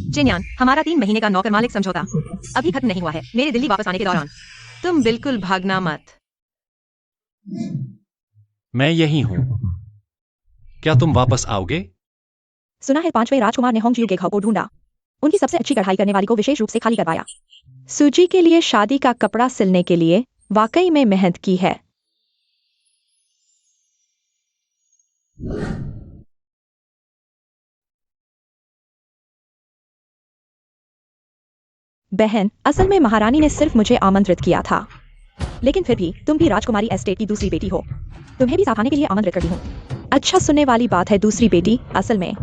चेन्यान, हमारा 3 महीने का नौकर मालिक समझौता अभी खत्म नहीं हुआ है। मेरे दिल्ली वापस आने के दौरान तुम बिल्कुल भागना मत। मैं यही हूं। क्या तुम वापस आओगे? सुना है 5वें राजकुमार ने होंग जियू के घर को ढूंढा। उनकी सबसे अच्छी कढ़ाई करने वाली को विशेष रूप से खाली करवाया। सूजी के लिए शादी का कपड़ा सिलने के लिए वाकई में मेहनत की है। बहन, असल में महारानी ने सिर्फ मुझे आमंत्रित किया था, लेकिन फिर भी तुम भी राजकुमारी एस्टेट की दूसरी बेटी हो। तुम्हें भी साथ आने के लिए आमंत्रित करती हूँ। अच्छा सुनने वाली बात है, दूसरी बेटी असल में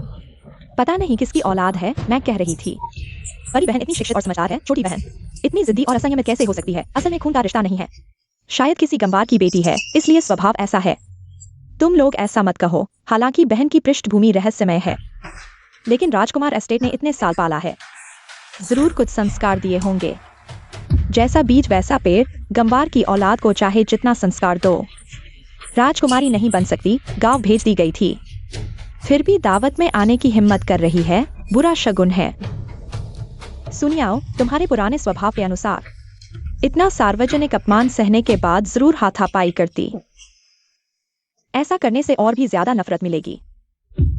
पता नहीं किसकी औलाद है। मैं कह रही थी, बड़ी बहन इतनी शिक्षित और समझदार है, छोटी बहन इतनी जिद्दी और असंयमित कैसे हो सकती है? असल में खून का रिश्ता नहीं है, शायद किसी गंवार की बेटी है, इसलिए स्वभाव ऐसा है। तुम लोग ऐसा मत कहो। हालांकि बहन की पृष्ठभूमि रहस्यमय है, लेकिन राजकुमार एस्टेट ने इतने साल पाला है, जरूर कुछ संस्कार दिए होंगे। जैसा बीज वैसा पेड़, गंवार की औलाद को चाहे जितना संस्कार दो, राजकुमारी नहीं बन सकती। गांव भेज दी गई थी, फिर भी दावत में आने की हिम्मत कर रही है, बुरा शगुन है। सुनियाओ, तुम्हारे पुराने स्वभाव के अनुसार इतना सार्वजनिक अपमान सहने के बाद जरूर हाथापाई करती। ऐसा करने से और भी ज्यादा नफरत मिलेगी।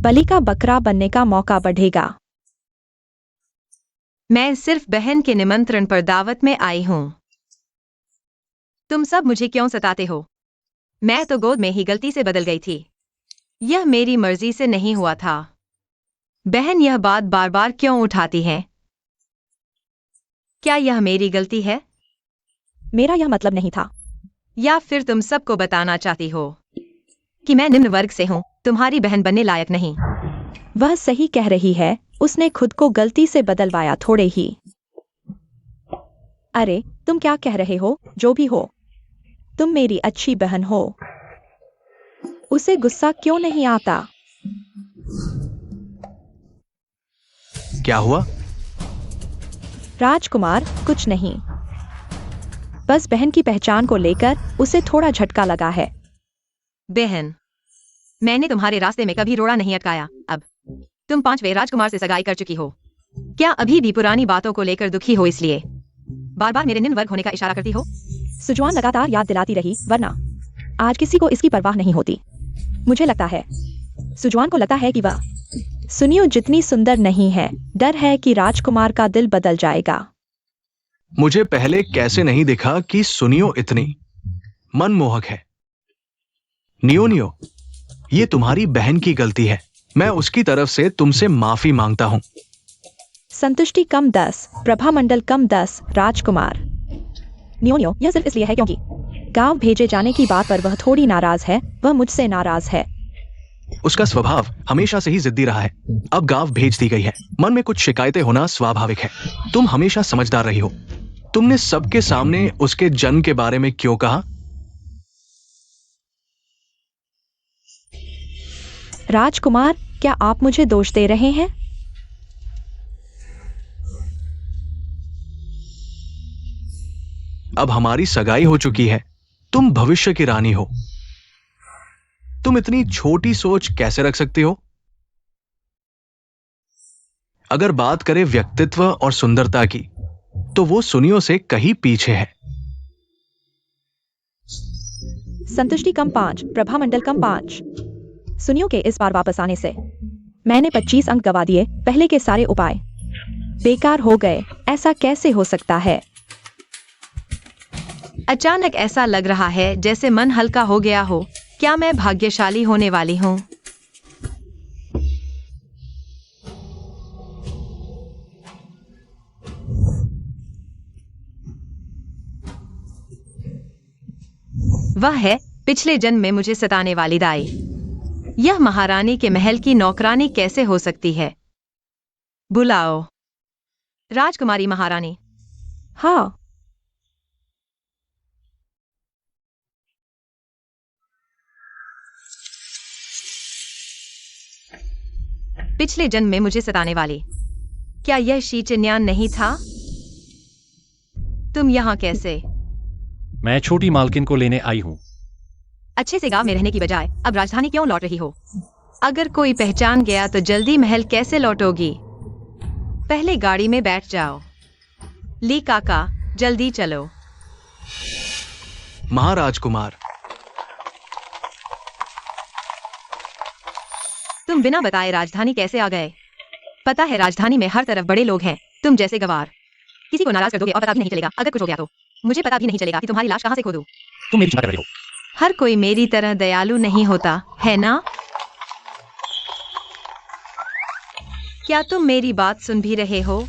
बलि का बकरा बनने का मौका बढ़ेगा। मैं सिर्फ बहन के निमंत्रण पर दावत में आई हूं। तुम सब मुझे क्यों सताते हो? मैं तो गोद में ही गलती से बदल गई थी। यह मेरी मर्जी से नहीं हुआ था। बहन यह बात बार बार क्यों उठाती है? क्या यह मेरी गलती है? मेरा यह मतलब नहीं था। या फिर तुम सबको बताना चाहती हो कि मैं निम्न वर्ग से हूं, तुम्हारी बहन बनने लायक नहीं? वह सही कह रही है, उसने खुद को गलती से बदलवाया थोड़े ही। अरे तुम क्या कह रहे हो? जो भी हो, तुम मेरी अच्छी बहन हो। उसे गुस्सा क्यों नहीं आता? क्या हुआ? राजकुमार, कुछ नहीं, बस बहन की पहचान को लेकर उसे थोड़ा झटका लगा है। बहन, मैंने तुम्हारे रास्ते में कभी रोड़ा नहीं अटकाया। अब तुम 5वें राजकुमार से सगाई कर चुकी हो। क्या अभी भी पुरानी बातों को लेकर दुखी हो, इसलिए बार बार मेरे निम्न वर्ग होने का इशारा करती हो? सुजवान लगातार याद दिलाती रही, वरना आज किसी को इसकी परवाह नहीं होती। मुझे लगता है, सुजवान को लगता है कि वह सुनियो जितनी सुंदर नहीं है। डर है कि राजकुमार का दिल बदल जाएगा। मुझे पहले कैसे नहीं दिखा कि सुनियो इतनी मनमोहक है। नियो, ये तुम्हारी बहन की गलती है। मैं उसकी तरफ से तुमसे माफी मांगता हूं। संतुष्टि कम 10, प्रभामंडल कम 10। राजकुमार नियो, यह सिर्फ इसलिए है क्योंकि गांव भेजे जाने की बात पर वह थोड़ी नाराज है। वह मुझसे नाराज है। उसका स्वभाव हमेशा से ही जिद्दी रहा है। अब गांव भेज दी गई है, मन में कुछ शिकायतें होना स्वाभाविक है। तुम हमेशा समझदार रही हो। तुमने सबके सामने उसके जन्म के बारे में क्यों कहा? राजकुमार, क्या आप मुझे दोष दे रहे हैं? अब हमारी सगाई हो चुकी है। तुम भविष्य की रानी हो। तुम इतनी छोटी सोच कैसे रख सकती हो? अगर बात करें व्यक्तित्व और सुंदरता की, तो वो सुनियो से कहीं पीछे है। संतुष्टि कम 5, प्रभामंडल कम 5। सुनियो के इस बार वापस आने से मैंने 25 अंक गवा दिए। पहले के सारे उपाय बेकार हो गए। ऐसा कैसे हो सकता है? अचानक ऐसा लग रहा है जैसे मन हल्का हो गया हो। क्या मैं भाग्यशाली होने वाली हूं? वह है पिछले जन्म में मुझे सताने वाली दाई। यह महारानी के महल की नौकरानी कैसे हो सकती है? बुलाओ राजकुमारी महारानी। हाँ, पिछले जन्म में मुझे सताने वाली, क्या यह शीचन्यान नहीं था? तुम यहाँ कैसे? मैं छोटी मालकिन को लेने आई हूँ। अच्छे से गांव में रहने की बजाय अब राजधानी क्यों लौट रही हो? अगर कोई पहचान गया तो जल्दी महल कैसे लौटोगी? पहले गाड़ी में बैठ जाओ। ली काका, जल्दी चलो। महाराजकुमार, तुम बिना बताए राजधानी कैसे आ गए? पता है राजधानी में हर तरफ बड़े लोग हैं। तुम जैसे गवार किसी को नाराज कर दोगे और पता भी नहीं चलेगा। अगर कुछ हो गया तो मुझे पता भी नहीं चलेगा कि तुम्हारी लाश कहां से खोदूं। तुम मेरी चिंता कर रही हो। हर कोई मेरी तरह दयालु नहीं होता है ना? क्या तुम मेरी बात सुन भी रहे हो?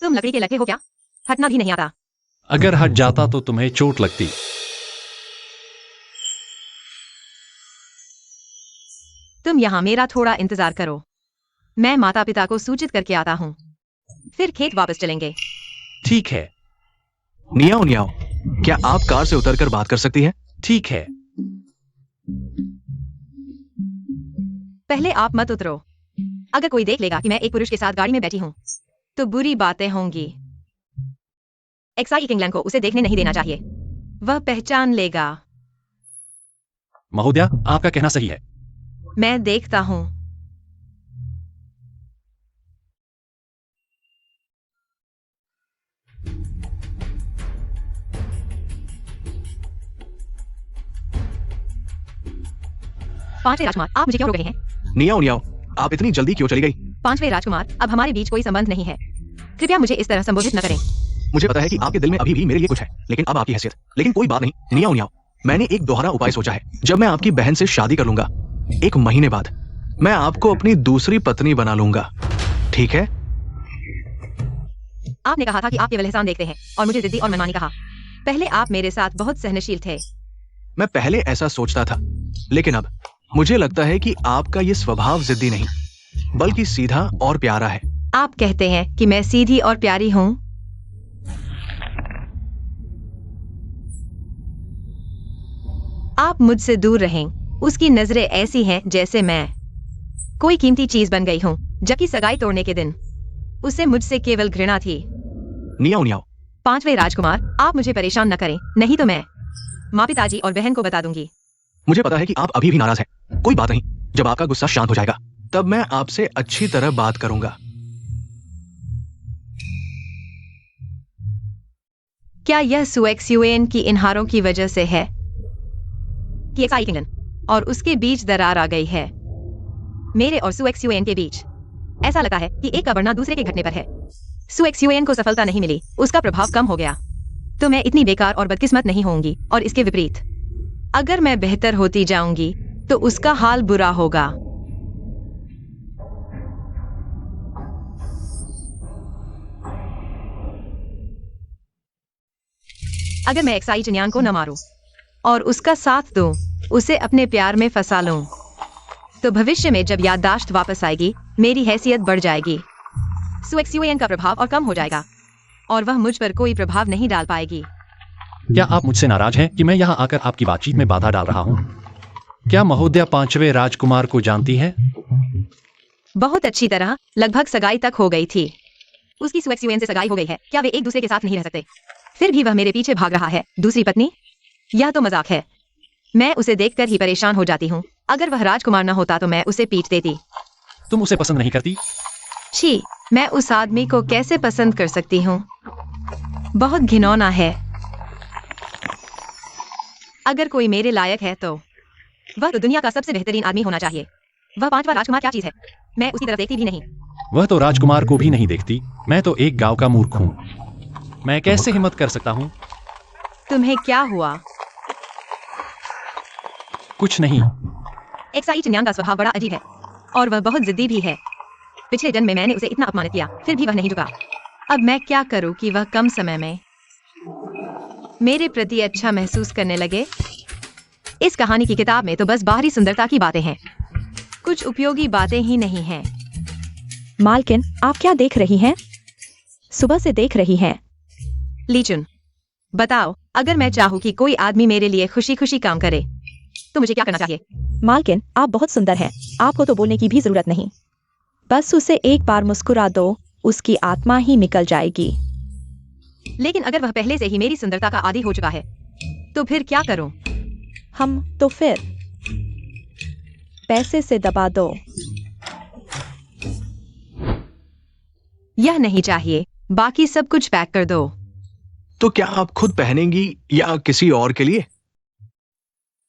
तुम लकड़ी के लगे हो क्या? हटना भी नहीं आता। अगर हट जाता तो तुम्हें चोट लगती। तुम यहाँ मेरा थोड़ा इंतजार करो। मैं माता पिता को सूचित करके आता हूँ, फिर खेत वापस चलेंगे। ठीक है। नियाओ, क्या आप कार से उतरकर बात कर सकती हैं? ठीक है। पहले आप मत उतरो। अगर कोई देख लेगा कि मैं एक पुरुष के साथ गाड़ी में बैठी हूँ तो बुरी बातें होंगी। एक्साई इंग्लैंड को उसे देखने नहीं देना चाहिए, वह पहचान लेगा। महोदया, आपका कहना सही है। मैं देखता हूँ। पांचवें राजकुमार, आप मुझे क्यों रोक रहे हैं? नियाओ नियाओ, आप इतनी जल्दी क्यों चली गई? पांचवें राजकुमार, अब हमारे बीच कोई संबंध नहीं है। कृपया मुझे इस तरह संबोधित न करें। मुझे पता है कि आपके दिल में अभी भी मेरे लिए कुछ है, लेकिन अब आपकी हैसियत। लेकिन कोई बात नहीं, नियाओ नियाओ, मैंने एक दोहरा उपाय सोचा है। जब मैं आपकी बहन से शादी कर लूंगा 1 महीने बाद, मैं आपको अपनी दूसरी पत्नी बना लूंगा, ठीक है? आपने कहा था कि आप केवल एहसान देखते हैं और मुझे जिद्दी और मनमानी कहा। पहले आप मेरे साथ बहुत सहनशील थे। मैं पहले ऐसा सोचता था, लेकिन अब मुझे लगता है कि आपका ये स्वभाव जिद्दी नहीं, बल्कि सीधा और प्यारा है। आप कहते हैं कि मैं सीधी और प्यारी हूँ। आप मुझसे दूर रहें। उसकी नजरें ऐसी हैं जैसे मैं कोई कीमती चीज बन गई हूँ, जबकि सगाई तोड़ने के दिन उसे मुझसे केवल घृणा थी। नियाओ नियाओ, पांचवें राजकुमार, आप मुझे परेशान न करें, नहीं तो मैं माँ पिताजी और बहन को बता दूंगी। मुझे पता है कि आप अभी भी नाराज हैं। कोई बात नहीं, जब आपका गुस्सा शांत हो जाएगा तब मैं आपसे अच्छी तरह बात करूंगा। क्या यह सुएक्सयूएन की इन हारों की वजह से है कि एक्साई किंगडम और उसके बीच दरार आ गई है? मेरे और सुएक्सयूएन के बीच ऐसा लगता है कि एक का बढ़ना दूसरे के घटने पर है। सुएक्सयूएन को सफलता नहीं मिली, उसका प्रभाव कम हो गया, तो मैं इतनी बेकार और बदकिस्मत नहीं होंगी। और इसके विपरीत, अगर मैं बेहतर होती जाऊंगी तो उसका हाल बुरा होगा। अगर मैं एक्साई चिन्यान को न मारूं और उसका साथ दूं, उसे अपने प्यार में फंसा लूं, तो भविष्य में जब याददाश्त वापस आएगी, मेरी हैसियत बढ़ जाएगी, सुएक्सयूएन का प्रभाव और कम हो जाएगा, और वह मुझ पर कोई प्रभाव नहीं डाल पाएगी। क्या आप मुझसे नाराज हैं कि मैं यहाँ आकर आपकी बातचीत में बाधा डाल रहा हूँ? क्या महोदया पांचवें राजकुमार को जानती है? बहुत अच्छी तरह, लगभग सगाई तक हो गई थी। उसकी सुएक्सयूएन से सगाई हो गई है। क्या वे एक दूसरे के साथ नहीं रह सकते? फिर भी वह मेरे पीछे भाग रहा है। दूसरी पत्नी? यह तो मजाक है। मैं उसे देखकर ही परेशान हो जाती हूँ। अगर वह राजकुमार न होता तो मैं उसे पीट देती। तुम उसे पसंद नहीं करती? छी, मैं उस आदमी को कैसे पसंद कर सकती हूँ? बहुत घिनौना है। अगर कोई मेरे लायक है तो वह तो दुनिया का सबसे बेहतरीन आदमी होना चाहिए। वह पांचवा राजकुमार क्या चीज है? मैं उसकी तरफ देखती भी नहीं। वह तो राजकुमार को भी नहीं देखती। मैं तो एक गांव का मूर्ख हूँ, मैं कैसे हिम्मत कर सकता हूँ? तुम्हें क्या हुआ? कुछ नहीं। एक्साई चिन्यान का स्वभाव बड़ा अजीब है और वह बहुत जिद्दी भी है। पिछले जन्म में मैंने उसे इतना अपमानित किया, फिर भी वह नहीं झुका। अब मैं क्या करूं कि वह कम समय में मेरे प्रति अच्छा महसूस करने लगे? इस कहानी की किताब में तो बस बाहरी सुंदरता की बातें हैं, कुछ उपयोगी बातें ही नहीं हैं। मालकिन, आप क्या देख रही हैं? सुबह से देख रही हैं। लीचुन, बताओ, अगर मैं चाहूँ कि कोई आदमी मेरे लिए खुशी खुशी काम करे तो मुझे क्या करना चाहिए? मालकिन, आप बहुत सुंदर हैं, आपको तो बोलने की भी जरूरत नहीं। बस उसे एक बार मुस्कुरा दो, उसकी आत्मा ही निकल जाएगी। लेकिन अगर वह पहले से ही मेरी सुंदरता का आदी हो चुका है तो फिर क्या करूं? हम तो फिर पैसे से दबा दो। यह नहीं चाहिए, बाकी सब कुछ पैक कर दो। तो क्या आप खुद पहनेंगी या किसी और के लिए?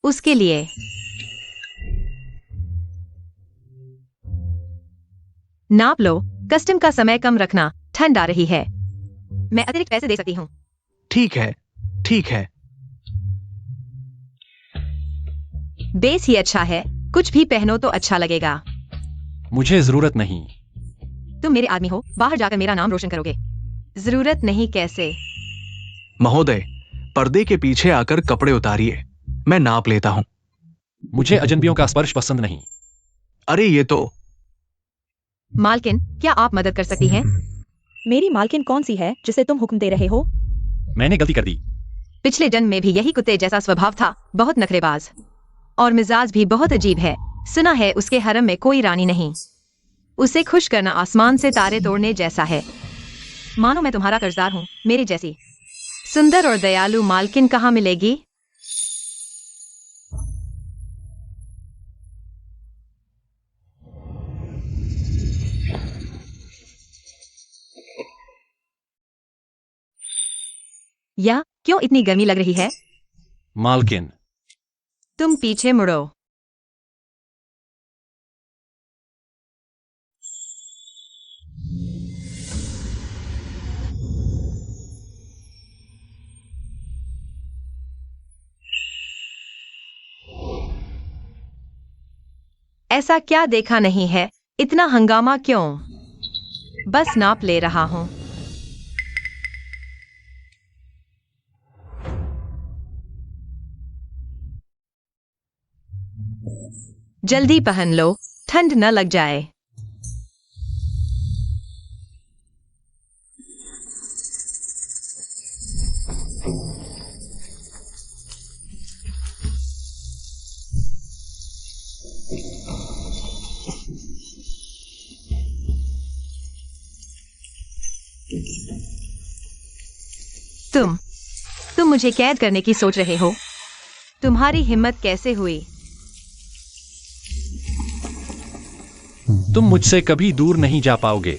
उसके लिए। नाप लो, कस्टम का समय कम रखना, ठंड आ रही है। मैं अतिरिक्त पैसे दे सकती हूँ। ठीक है, ठीक है। बेस ही अच्छा है, कुछ भी पहनो तो अच्छा लगेगा। मुझे जरूरत नहीं। तुम मेरे आदमी हो, बाहर जाकर मेरा नाम रोशन करोगे। जरूरत नहीं कैसे? महोदय, पर्दे के पीछे आकर कपड़े उतारिए, मैं नाप लेता हूं। मुझे अजनबियों का स्पर्श पसंद नहीं। अरे ये तो। मालकिन, क्या आप मदद कर सकती हैं? मेरी मालकिन कौन सी है जिसे तुम हुक्म दे रहे हो? मैंने गलती कर दी। पिछले जन्म में भी यही कुत्ते जैसा स्वभाव था, बहुत नखरेबाज और मिजाज भी बहुत अजीब है। सुना है उसके हरम में कोई रानी नहीं। उसे खुश करना आसमान से तारे तोड़ने जैसा है। मानो मैं तुम्हारा कर्जदार हूँ। मेरी जैसी सुंदर और दयालु मालकिन कहाँ मिलेगी? या क्यों इतनी गर्मी लग रही है? मालकिन, तुम पीछे मुड़ो। ऐसा क्या देखा नहीं है? इतना हंगामा क्यों? बस नाप ले रहा हूं। जल्दी पहन लो, ठंड न लग जाए। तुम मुझे कैद करने की सोच रहे हो? तुम्हारी हिम्मत कैसे हुई? तुम मुझसे कभी दूर नहीं जा पाओगे।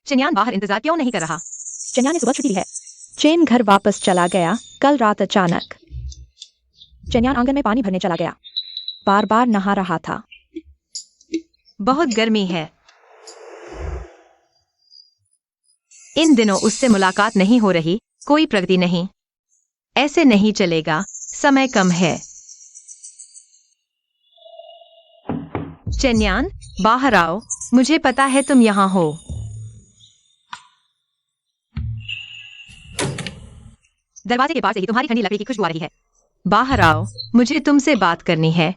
चेन्यान बाहर इंतजार क्यों नहीं कर रहा? चेन्यान ने सुबह छुट्टी ली है। चेन घर वापस चला गया। कल रात अचानक चेन्यान आंगन में पानी भरने चला गया। बार बार नहा रहा था। बहुत गर्मी है। इन दिनों उससे मुलाकात नहीं हो रही, कोई प्रगति नहीं। ऐसे नहीं चलेगा, समय कम है। चेन्यान, बाहर आओ, मुझे पता है तुम यहां हो। दरवाजे के पास से ही तुम्हारी ठंडी लकड़ी की खुशबू आ रही है। बाहर आओ, मुझे तुमसे बात करनी है।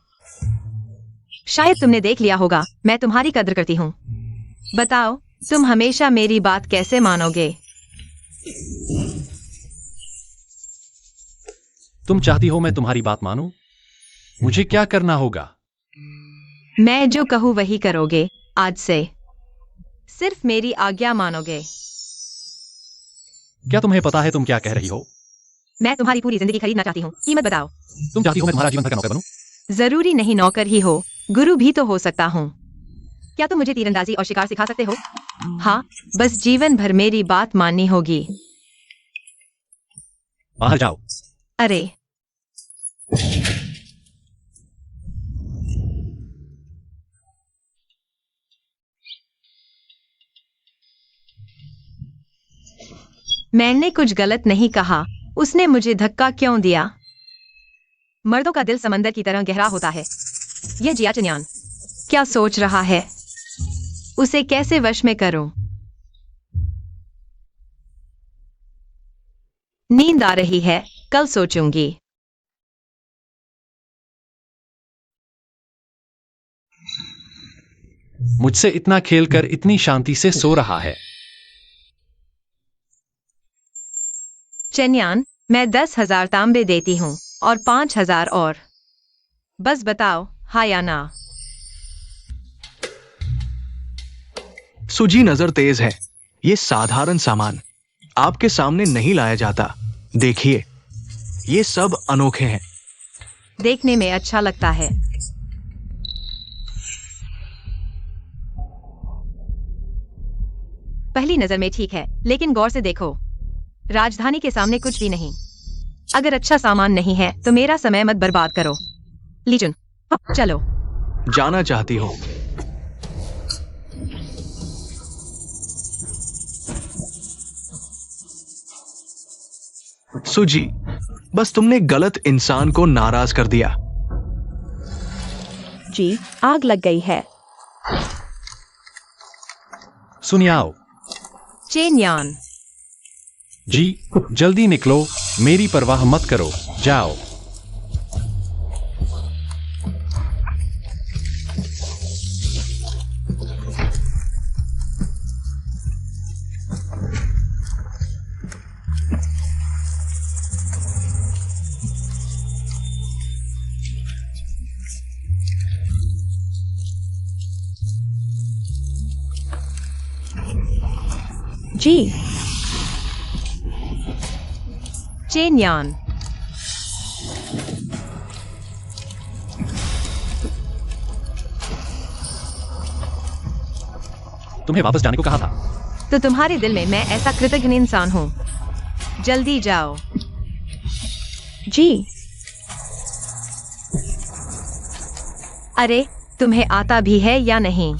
शायद तुमने देख लिया होगा, मैं तुम्हारी कद्र करती हूँ। बताओ, तुम हमेशा मेरी बात कैसे मानोगे? तुम चाहती हो मैं तुम्हारी बात मानूं? मुझे क्या करना होगा? मैं जो कहूँ वही करोगे। आज से सिर्फ मेरी आज्ञा मानोगे। क्या तुम्हें पता है तुम क्या कह रही हो? मैं तुम्हारी पूरी जिंदगी खरीदना चाहती हूँ। कीमत बताओ। तुम चाहती हो मैं तुम्हारा जीवन भर का नौकर बनूं? जरूरी नहीं नौकर ही हो, गुरु भी तो हो सकता हूँ। क्या तुम मुझे तीरंदाजी और शिकार सिखा सकते हो? हाँ, बस जीवन भर मेरी बात माननी होगी। बाहर जाओ। अरे, मैंने कुछ गलत नहीं कहा। उसने मुझे धक्का क्यों दिया? मर्दों का दिल समंदर की तरह गहरा होता है। यह जिया चेन्यान क्या सोच रहा है? उसे कैसे वश में करूं? नींद आ रही है, कल सोचूंगी। मुझसे इतना खेलकर इतनी शांति से सो रहा है। चेन्यान, मैं 10,000 तांबे देती हूँ और 5,000 और। बस बताओ, हाँ या ना? सुजी नजर तेज है। ये साधारण सामान आपके सामने नहीं लाया जाता। देखिए, ये सब अनोखे हैं। देखने में अच्छा लगता है। पहली नजर में ठीक है, लेकिन गौर से देखो। राजधानी के सामने कुछ भी नहीं। अगर अच्छा सामान नहीं है तो मेरा समय मत बर्बाद करो। लीजुन, चलो। जाना चाहती हो? सुजी, बस तुमने गलत इंसान को नाराज कर दिया। जी, आग लग गई है। सुनियाओ। चेन्यान, जी, जल्दी निकलो, मेरी परवाह मत करो, जाओ। जी। चेन्यान। तुम्हें वापस जाने को कहा था। तो तुम्हारे दिल में मैं ऐसा कृतज्ञ इंसान हूँ। जल्दी जाओ। जी। अरे, तुम्हें आता भी है या नहीं?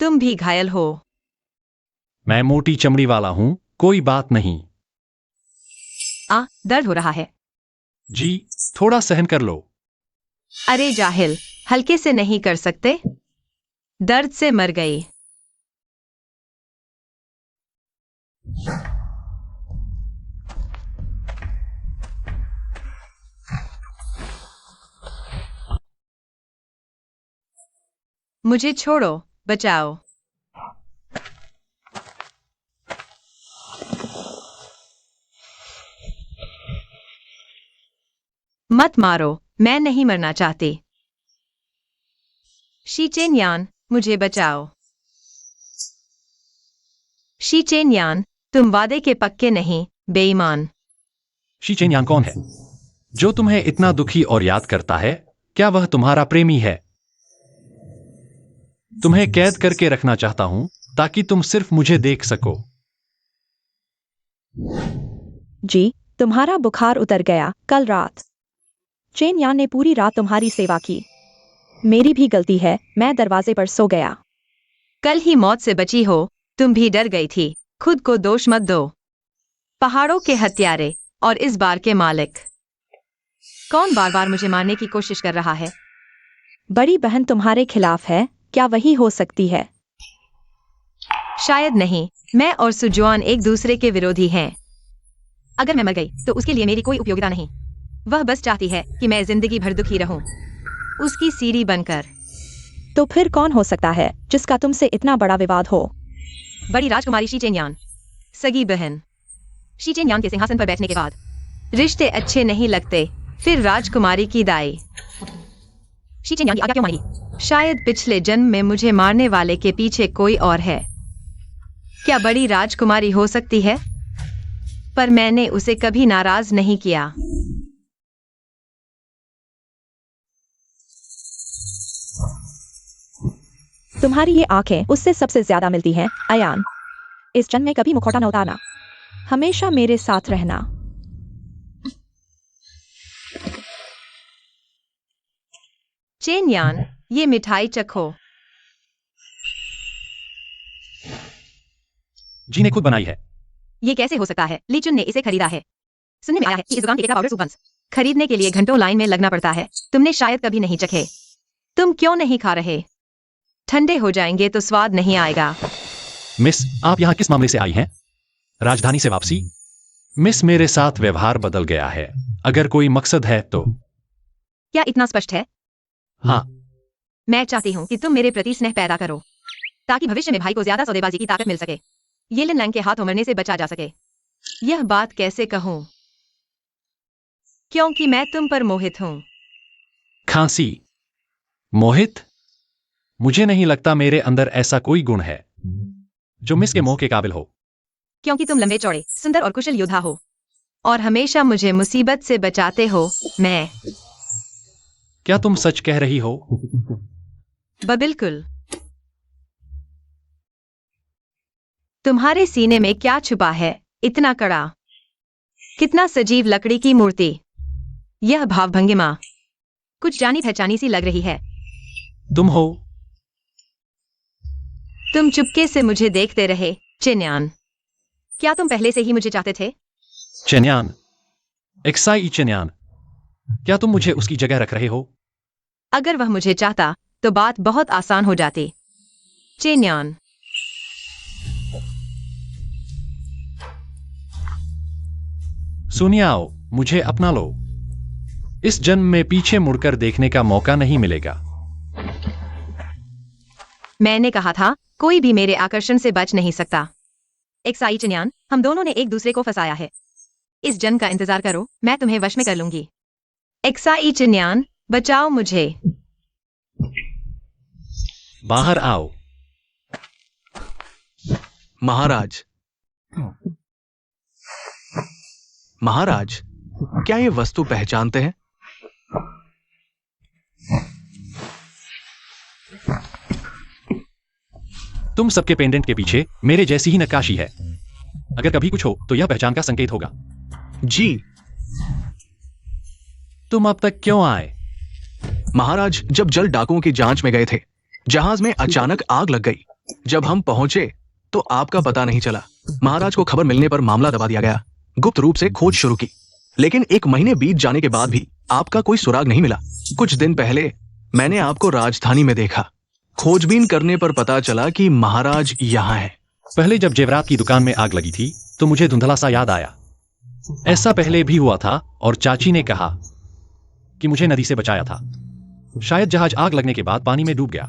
तुम भी घायल हो। मैं मोटी चमड़ी वाला हूं, कोई बात नहीं। दर्द हो रहा है। जी, थोड़ा सहन कर लो। अरे जाहिल, हल्के से नहीं कर सकते? दर्द से मर गई। मुझे छोड़ो, बचाओ। मत मारो, मैं नहीं मरना चाहती। शी चेन्यान, मुझे बचाओ। शी चेन्यान, तुम वादे के पक्के नहीं, बेईमान। शी चेन्यान कौन है जो तुम्हें इतना दुखी और याद करता है? क्या वह तुम्हारा प्रेमी है? तुम्हें कैद करके रखना चाहता हूं ताकि तुम सिर्फ मुझे देख सको। जी, तुम्हारा बुखार उतर गया कल रात। चेन्यान ने पूरी रात तुम्हारी सेवा की। मेरी भी गलती है, मैं दरवाजे पर सो गया। कल ही मौत से बची हो, तुम भी डर गई थी। खुद को दोष मत दो। पहाड़ों के हत्यारे और इस बार के मालिक। कौन बार बार मुझे मारने की कोशिश कर रहा है? बड़ी बहन तुम्हारे खिलाफ है, क्या वही हो सकती है? शायद नहीं, मैं और सुजवान एक दूसरे के विरोधी हैं। अगर मैं मर गई तो उसके लिए मेरी कोई उपयोगिता नहीं। वह बस चाहती है कि मैं जिंदगी भर दुखी रहूं, उसकी सीढ़ी बनकर। तो फिर कौन हो सकता है जिसका तुमसे इतना बड़ा विवाद हो? बड़ी राजकुमारी शी चेन्यान, सगी बहन। शी चेन्यान के सिंहासन पर बैठने के बाद रिश्ते अच्छे नहीं लगते, फिर राजकुमारी की दाई। शी चेन्यान की आज्ञा क्यों मांगी? शायद पिछले जन्म में मुझे मारने वाले के पीछे कोई और है। क्या बड़ी राजकुमारी हो सकती है? पर मैंने उसे कभी नाराज नहीं किया। तुम्हारी ये आंखें उससे सबसे ज्यादा मिलती हैं, अयान। इस जन्म में कभी मुखौटा न उतारना। हमेशा मेरे साथ रहना। चेन्यान, ये मिठाई चखो। जी ने खुद बनाई है। ये कैसे हो सकता है? लीचुन ने इसे खरीदा है। सुनने में आया है कि इस दुकान के केकड़ा पाउडर सुगंध खरीदने के लिए घंटों लाइन में लगना पड़ता है। तुमने शायद कभी नहीं चखे। तुम क्यों नहीं खा रहे? ठंडे हो जाएंगे तो स्वाद नहीं आएगा। मिस, आप यहाँ किस मामले से आई हैं? राजधानी से वापसी? मिस, मेरे साथ व्यवहार बदल गया है। अगर कोई मकसद है तो। क्या इतना स्पष्ट है? हाँ। मैं चाहती हूँ कि तुम मेरे प्रति स्नेह पैदा करो, ताकि भविष्य में भाई को ज्यादा सौदेबाजी की ताकत मिल सके। ये लिन लैंग के हाथों मरने से बचा जा सके। यह बात कैसे कहूँ? क्योंकि मैं तुम पर मोहित हूँ। खांसी? मोहित? मुझे नहीं लगता मेरे अंदर ऐसा कोई गुण है जो मिस के मोह के काबिल हो। क्योंकि तुम लंबे चौड़े, सुंदर और कुशल योद्धा हो, और हमेशा मुझे मुसीबत से बचाते हो। मैं। क्या तुम सच कह रही हो? बिल्कुल। तुम्हारे सीने में क्या छुपा है? इतना कड़ा, कितना सजीव लकड़ी की मूर्ति। यह भावभंगिमा कुछ जानी पहचानी सी लग रही है। तुम हो। तुम चुपके से मुझे देखते रहे, चेन्यान। क्या तुम पहले से ही मुझे चाहते थे? चेन्यान, एक्साई चेन्यान, क्या तुम मुझे उसकी जगह रख रहे हो? अगर वह मुझे चाहता तो बात बहुत आसान हो जाती। चेन्यान। सुनियाओ, मुझे अपना लो। इस जन्म में पीछे मुड़कर देखने का मौका नहीं मिलेगा। मैंने कहा था, कोई भी मेरे आकर्षण से बच नहीं सकता। एक्साई चेन्यान, हम दोनों ने एक दूसरे को फंसाया है। इस जन्म का इंतजार करो, मैं तुम्हें वश में कर लूंगी। एक्साई चेन्यान, बचाओ मुझे। बाहर आओ। महाराज, महाराज, क्या ये वस्तु पहचानते हैं? तुम सबके पेंडेंट के पीछे मेरे जैसी ही नक्काशी है। अगर कभी कुछ हो तो यह पहचान का संकेत होगा। जी तुम अब तक क्यों आए? महाराज, जब जल डाकुओं की जांच में गए थे, जहाज में अचानक आग लग गई। जब हम पहुंचे तो आपका पता नहीं चला। महाराज को खबर मिलने पर मामला दबा दिया गया। गुप्त रूप से खोज शुरू की, लेकिन 1 महीने बीत जाने के बाद भी आपका कोई सुराग नहीं मिला। कुछ दिन पहले मैंने आपको राजधानी में देखा। खोजबीन करने पर पता चला कि महाराज यहाँ हैं। पहले जब जेवरात की दुकान में आग लगी थी तो मुझे धुंधला सा याद आया। ऐसा पहले भी हुआ था और चाची ने कहा कि मुझे नदी से बचाया था। शायद जहाज आग लगने के बाद पानी में डूब गया।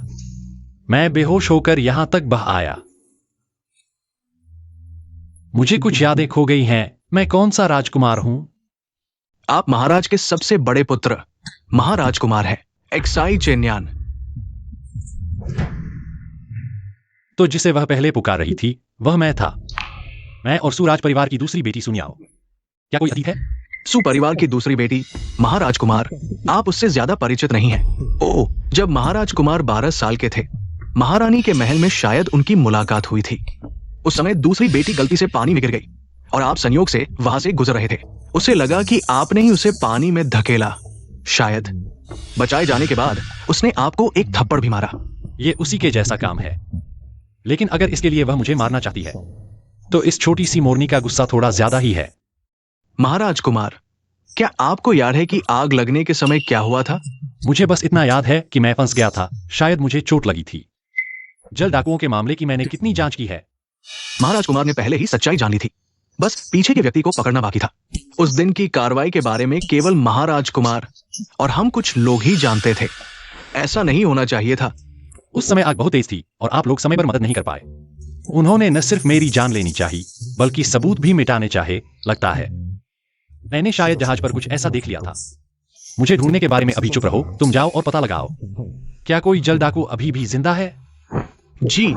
मैं बेहोश होकर यहां तक बह आया। मुझे कुछ यादें खो गई हैं। मैं कौन सा राजकुमार हूं? आप महाराज के सबसे बड़े पुत्र महाराजकुमार हैं, एक्साई चेन्यान। तो जिसे वह पहले पुकार रही थी वह मैं था। मैं और सुराज परिवार की दूसरी बेटी सुनियाओ। क्या कोई अतीत है? सुपरिवार की दूसरी बेटी महाराजकुमार, आप उससे ज्यादा परिचित नहीं हैं। ओह, जब महाराजकुमार 12 साल के थे, महारानी के महल में शायद उनकी मुलाकात हुई थी। उस समय दूसरी बेटी गलती से पानी में गिर गई और आप संयोग से वहां से गुजर रहे थे। उसे लगा कि आपने ही उसे पानी में धकेला। शायद बचाए जाने के बाद उसने आपको एक थप्पड़ भी मारा। ये उसी के जैसा काम है, लेकिन अगर इसके लिए वह मुझे मारना चाहती है तो इस छोटी सी मोरनी का गुस्सा थोड़ा ज्यादा ही है। महाराज कुमार, क्या आपको याद है कि आग लगने के समय क्या हुआ था? मुझे बस इतना याद है कि मैं फंस गया था। शायद मुझे चोट लगी थी। जल डाकुओं के मामले की मैंने कितनी जांच की है। महाराज कुमार ने पहले ही सच्चाई जान ली थी, बस पीछे के व्यक्ति को पकड़ना बाकी था। उस दिन की कार्रवाई के बारे में केवल महाराज कुमार और हम कुछ लोग ही जानते थे। ऐसा नहीं होना चाहिए था। उस समय आग बहुत तेज थी और आप लोग समय पर मदद नहीं कर पाए। उन्होंने न सिर्फ मेरी जान लेनी चाहिए बल्कि सबूत भी मिटाने चाहे, लगता है। मैंने शायद जहाज पर कुछ ऐसा देख लिया था। मुझे ढूंढने के बारे में अभी चुप रहो। तुम जाओ और पता लगाओ। क्या कोई जल डाकू अभी भी जिंदा है? जी,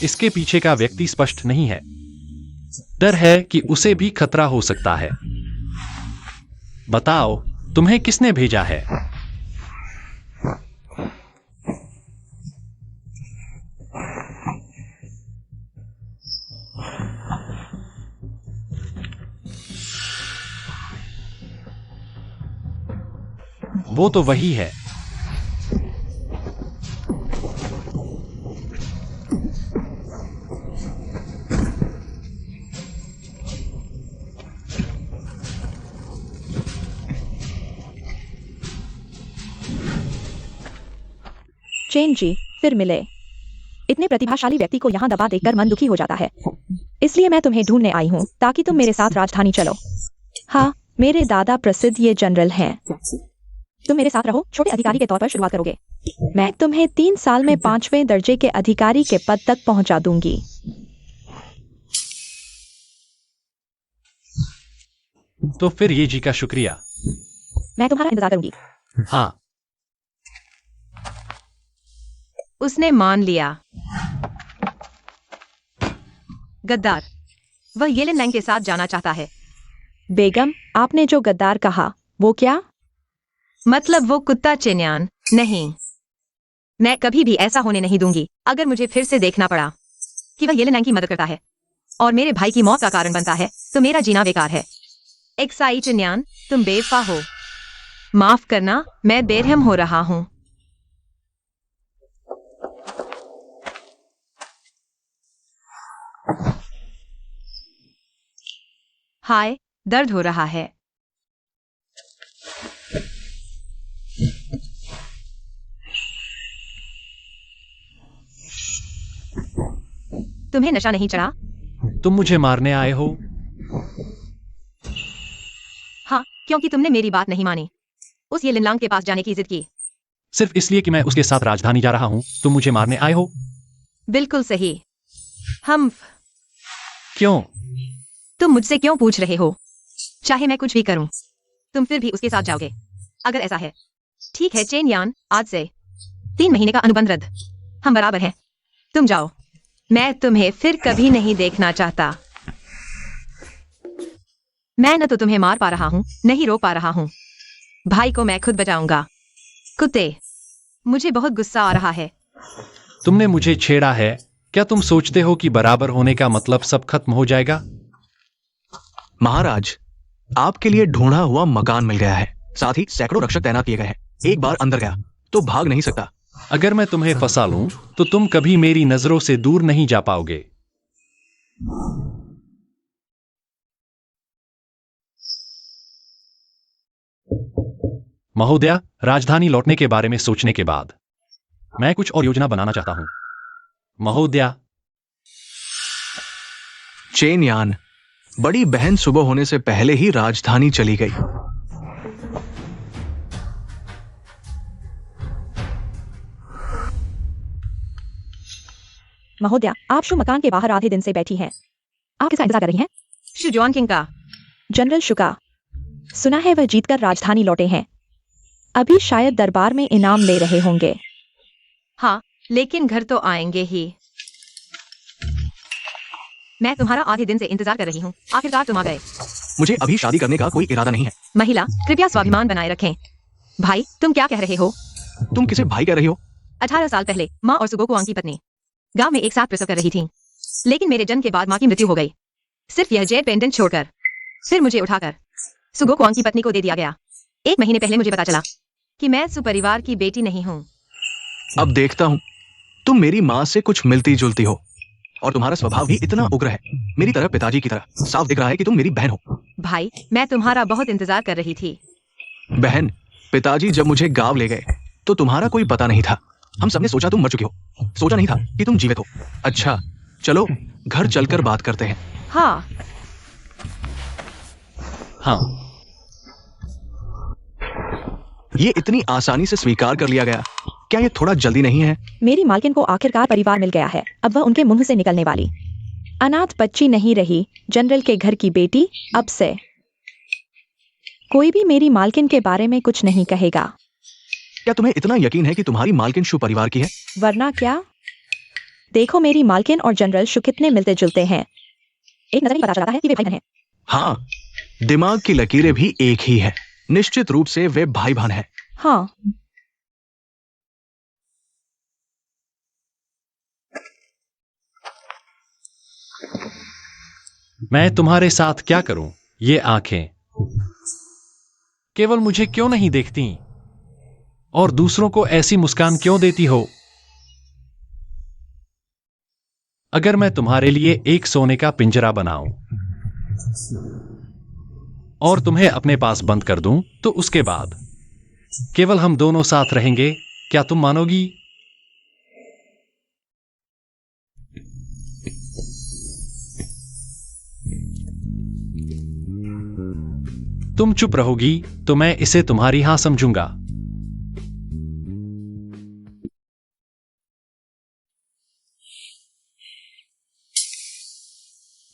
इसके पीछे का व्यक्ति स्पष्ट नहीं है। डर है कि उसे भी खतरा हो सकता है। बताओ, तुम्हें किसने भेजा है? वो तो वही है। चेन जी, फिर मिले। इतने प्रतिभाशाली व्यक्ति को यहाँ दबा देखकर मन दुखी हो जाता है। इसलिए मैं तुम्हें ढूंढने आई हूँ ताकि तुम मेरे साथ राजधानी चलो। हाँ, मेरे दादा प्रसिद्ध ये जनरल हैं। तुम मेरे साथ रहो, छोटे अधिकारी के तौर पर शुरुआत करोगे। मैं तुम्हें 3 साल में 5वें दर्जे के अधिकारी के पद तक पहुंचा दूंगी। तो फिर ये जी का शुक्रिया। मैं तुम्हारा इंतजार करूंगी। हाँ, उसने मान लिया। गद्दार, वह येलेन लैंग के साथ जाना चाहता है। बेगम, आपने जो गद्दार कहा वो क्या? मतलब वो कुत्ता चेन्यान नहीं। मैं कभी भी ऐसा होने नहीं दूंगी। अगर मुझे फिर से देखना पड़ा कि वह येलेन लैंग की मदद करता है और मेरे भाई की मौत का कारण बनता है तो मेरा जीना बेकार है। एक्साई चेन्यान, तुम बेवफा हो। माफ करना, मैं बेरहम हो रहा हूं। हाय, दर्द हो रहा है। तुम्हें नशा नहीं चढ़ा? तुम मुझे मारने आए हो? हाँ, क्योंकि तुमने मेरी बात नहीं मानी। उस येलेन लैंग के पास जाने की जिद की। सिर्फ इसलिए कि मैं उसके साथ राजधानी जा रहा हूं तुम मुझे मारने आए हो? बिल्कुल सही। हम क्यों? तुम मुझसे क्यों पूछ रहे हो? चाहे मैं कुछ भी करूं, तुम फिर भी उसके साथ जाओगे? अगर ऐसा है, ठीक है चेन यान, आज से 3 महीने का अनुबंध रद्द। हम बराबर हैं। तुम जाओ। मैं तुम्हें फिर कभी नहीं देखना चाहता। मैं न तो तुम्हें मार पा रहा हूं, नहीं रोक पा रहा हूं। भाई को मैं खुद बचाऊंगा। कुत्ते, मुझे बहुत गुस्सा आ रहा है। तुमने मुझे छेड़ा है। क्या तुम सोचते हो कि बराबर होने का मतलब सब खत्म हो जाएगा? महाराज, आपके लिए ढूंढा हुआ मकान मिल गया है, साथ ही सैकड़ों रक्षक तैनात किए गए हैं। एक बार अंदर गया तो भाग नहीं सकता। अगर मैं तुम्हें फंसा लूं तो तुम कभी मेरी नजरों से दूर नहीं जा पाओगे। महोदया, राजधानी लौटने के बारे में सोचने के बाद मैं कुछ और योजना बनाना चाहता हूं। महोदया, चेन यान, बड़ी बहन सुबह होने से पहले ही राजधानी चली गई। महोदया, आप शु मकान के बाहर आधे दिन से बैठी हैं। आप किसका इंतजार कर रही हैं? शुजॉन किंग का। जनरल शुका। सुना है वह जीतकर राजधानी लौटे हैं। अभी शायद दरबार में इनाम ले रहे होंगे। हाँ, लेकिन घर तो आएंगे ही। मैं तुम्हारा आधे दिन से इंतजार कर रही हूँ। आखिरकार तुम आ गए। मुझे अभी शादी करने का कोई इरादा नहीं है। महिला, कृपया स्वाभिमान बनाए रखें। भाई, तुम क्या कह रहे हो? तुम किसे भाई कह रही हो? 18 साल पहले माँ और सुगोकू की पत्नी गांव में एक साथ प्रसव कर रही थीं। लेकिन मेरे जन्म के बाद माँ की मृत्यु हो गई, सिर्फ यह जेड पेंडेंट छोड़कर। फिर मुझे उठाकर सुगोकू की पत्नी को दे दिया गया। 1 महीने पहले मुझे पता चला कि मैं सुपरिवार की बेटी नहीं हूँ। अब देखता हूँ तुम मेरी माँ से कुछ मिलती जुलती हो, और तुम्हारा स्वभाव भी इतना उग्र है, मेरी तरह पिताजी की तरह। साफ दिख रहा है कि तुम मेरी बहन हो। भाई, मैं तुम्हारा बहुत इंतजार कर रही थी। बहन, पिताजी जब मुझे गांव ले गए तो तुम्हारा कोई पता नहीं था। हम सबने सोचा तुम मर चुकी हो, सोचा नहीं था कि तुम जीवित हो। अच्छा, चलो घर चलकर बात करते हैं। हाँ, हाँ, ये इतनी आसानी से स्वीकार कर लिया गया, क्या ये थोड़ा जल्दी नहीं है? मेरी मालकिन को आखिरकार परिवार मिल गया है। अब वह उनके मुंह से निकलने वाली अनाथ बच्ची नहीं रही, जनरल के घर की बेटी। अब से कोई भी मेरी मालकिन के बारे में कुछ नहीं कहेगा। क्या तुम्हें इतना यकीन है कि तुम्हारी मालकिन शु परिवार की है? वरना क्या? देखो मेरी मालकिन और जनरल शु कितने मिलते जुलते हैं। एक नजर ही पता चलता है कि वे भाई बहन हैं। हाँ, दिमाग की लकीरें भी एक ही है। निश्चित रूप से वे भाई बहन हैं। हाँ, मैं तुम्हारे साथ क्या करूं? ये आंखें केवल मुझे क्यों नहीं देखती और दूसरों को ऐसी मुस्कान क्यों देती हो? अगर मैं तुम्हारे लिए एक सोने का पिंजरा बनाऊं और तुम्हें अपने पास बंद कर दूं, तो उसके बाद केवल हम दोनों साथ रहेंगे, क्या तुम मानोगी? तुम चुप रहोगी तो मैं इसे तुम्हारी हां समझूंगा।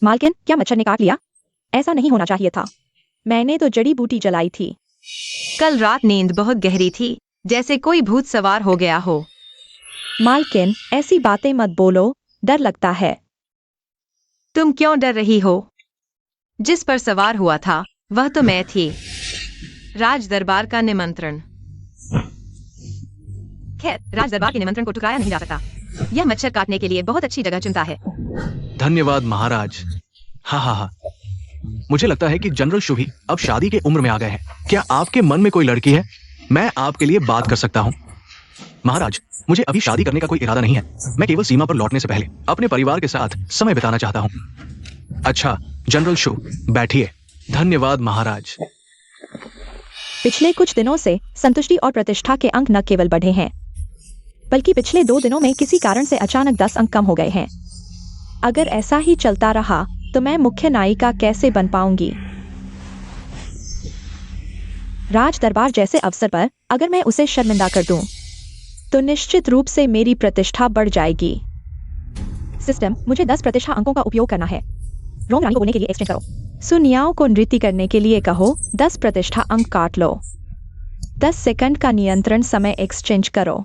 मालकिन, क्या मच्छर ने काट लिया? ऐसा नहीं होना चाहिए था। मैंने तो जड़ी बूटी जलाई थी। कल रात नींद बहुत गहरी थी, जैसे कोई भूत सवार हो गया हो। मालकिन, ऐसी बातें मत बोलो, डर लगता है। तुम क्यों डर रही हो? जिस पर सवार हुआ था वह तो मैं थी। राज दरबार का निमंत्रण। खैर, राज दरबार के निमंत्रण को ठुकराया नहीं जा सकता। यह मच्छर काटने के लिए बहुत अच्छी जगह चुनता है। धन्यवाद महाराज। हाँ हाँ हाँ, मुझे लगता है कि जनरल शु भी अब शादी के उम्र में आ गए हैं। क्या आपके मन में कोई लड़की है? मैं आपके लिए बात कर सकता हूँ। महाराज, मुझे अभी शादी करने का कोई इरादा नहीं है। मैं केवल सीमा पर लौटने से पहले अपने परिवार के साथ समय बिताना चाहता हूँ। अच्छा, जनरल शु, बैठिए। धन्यवाद महाराज। पिछले कुछ दिनों से संतुष्टि और प्रतिष्ठा के अंक न केवल बढ़े हैं, बल्कि पिछले 2 दिनों में किसी कारण से अचानक 10 अंक कम हो गए हैं। अगर ऐसा ही चलता रहा तो मैं मुख्य नायिका कैसे बन पाऊंगी? राज दरबार जैसे अवसर पर अगर मैं उसे शर्मिंदा कर दूं, तो निश्चित रूप से मेरी प्रतिष्ठा बढ़ जाएगी। सिस्टम, मुझे 10 प्रतिष्ठा अंकों का उपयोग करना है। रोम रानी को बोलने के लिए एक्सचेंज करो। सुनियाओं को नृत्य करने के लिए कहो। 10 प्रतिष्ठा अंक काट लो। 10 सेकंड का नियंत्रण समय एक्सचेंज करो।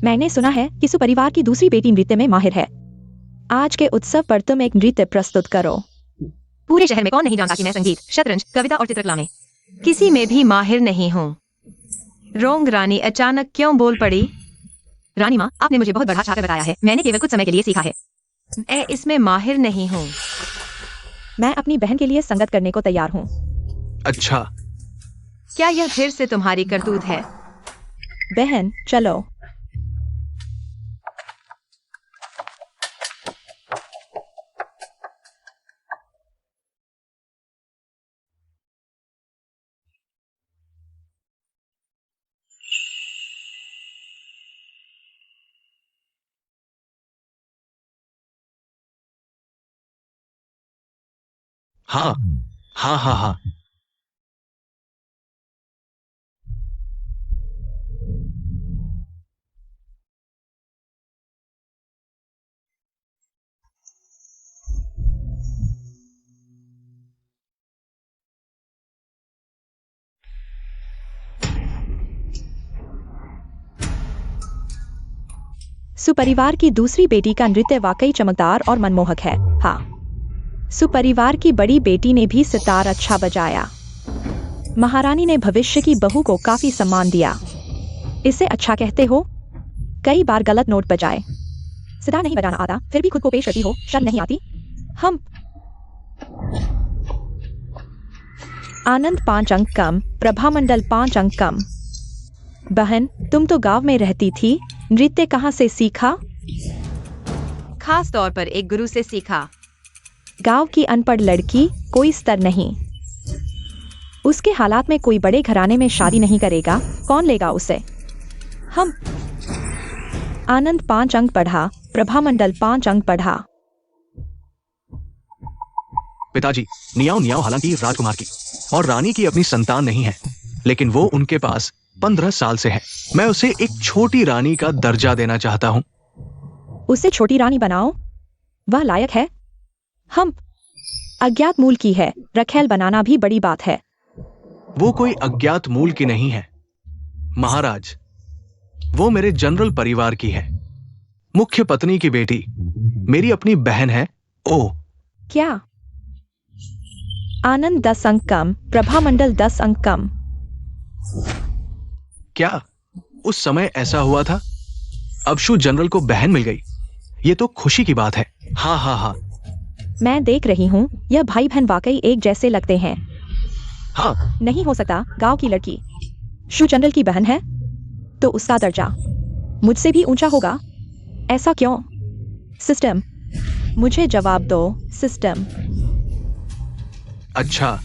मैंने सुना है कि सुपरिवार की दूसरी बेटी नृत्य में माहिर है। आज के उत्सव पर तुम एक नृत्य प्रस्तुत करो। पूरे शहर में कौन नहीं जानता कि मैं संगीत, शतरंज, कविता और चित्रकला में किसी में भी माहिर नहीं हूँ। रोंग रानी अचानक क्यों बोल पड़ी? रानी माँ, आपने मुझे बहुत बढ़ा चढ़ाकर बताया है। मैंने केवल कुछ समय के लिए सीखा है। मैं इसमें माहिर नहीं हूँ। मैं अपनी बहन के लिए संगत करने को तैयार हूँ। अच्छा, क्या यह फिर से तुम्हारी करतूत है? बहन चलो। हाँ हाँ हाँ हाँ। सुपरिवार की दूसरी बेटी का नृत्य वाकई चमकदार और मनमोहक है। हाँ, सुपरिवार की बड़ी बेटी ने भी सितार अच्छा बजाया। महारानी ने भविष्य की बहू को काफी सम्मान दिया। इसे अच्छा कहते हो? कई बार गलत नोट बजाए। सितार नहीं बजाना आता, फिर भी खुद को पेश करती हो, शर्म नहीं आती? हम आनंद 5 अंक कम, प्रभामंडल 5 अंक कम। बहन, तुम तो गांव में रहती थी, नृत्य कहाँ से सीखा? खास तौर पर एक गुरु से सीखा। गांव की अनपढ़ लड़की, कोई स्तर नहीं। उसके हालात में कोई बड़े घराने में शादी नहीं करेगा, कौन लेगा उसे? हम आनंद 5 अंक बढ़ा, प्रभामंडल 5 अंक बढ़ा। पिताजी, नियाओ नियाओ हालांकि राजकुमार की और रानी की अपनी संतान नहीं है, लेकिन वो उनके पास 15 साल से है। मैं उसे एक छोटी रानी का दर्जा देना चाहता हूँ। उसे छोटी रानी बनाओ, वह लायक है। हम अज्ञात मूल की है, रखेल बनाना भी बड़ी बात है। वो कोई अज्ञात मूल की नहीं है महाराज, वो मेरे जनरल परिवार की है, मुख्य पत्नी की बेटी, मेरी अपनी बहन है। ओ क्या? आनंद 10 अंक कम, प्रभामंडल 10 अंक कम। क्या उस समय ऐसा हुआ था? अबशु जनरल को बहन मिल गई, ये तो खुशी की बात है। हाँ हाँ हाँ मैं देख रही हूँ, यह भाई बहन वाकई एक जैसे लगते हैं। हाँ। नहीं हो सकता, गांव की लड़की शु जनरल की बहन है तो उसका दर्जा मुझसे भी ऊंचा होगा। ऐसा क्यों? सिस्टम, मुझे जवाब दो। सिस्टम। अच्छा,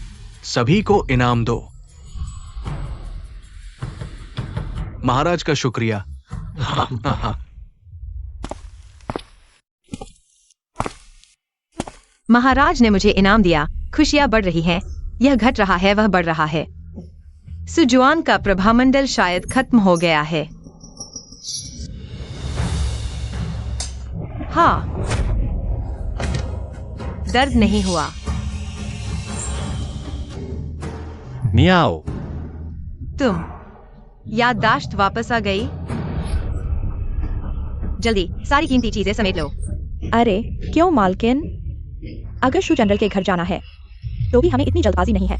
सभी को इनाम दो। महाराज का शुक्रिया। हाँ, हाँ, हाँ। महाराज ने मुझे इनाम दिया, खुशियां बढ़ रही हैं। यह घट रहा है, वह बढ़ रहा है। सुजुआन का प्रभामंडल शायद खत्म हो गया है। हाँ, दर्द नहीं हुआ। नियाओ, तुम याददाश्त वापस आ गई? जल्दी सारी कीमती चीजें समेट लो। अरे क्यों मालकिन? अगर शु जनरल के घर जाना है तो भी हमें इतनी जल्दबाजी नहीं है।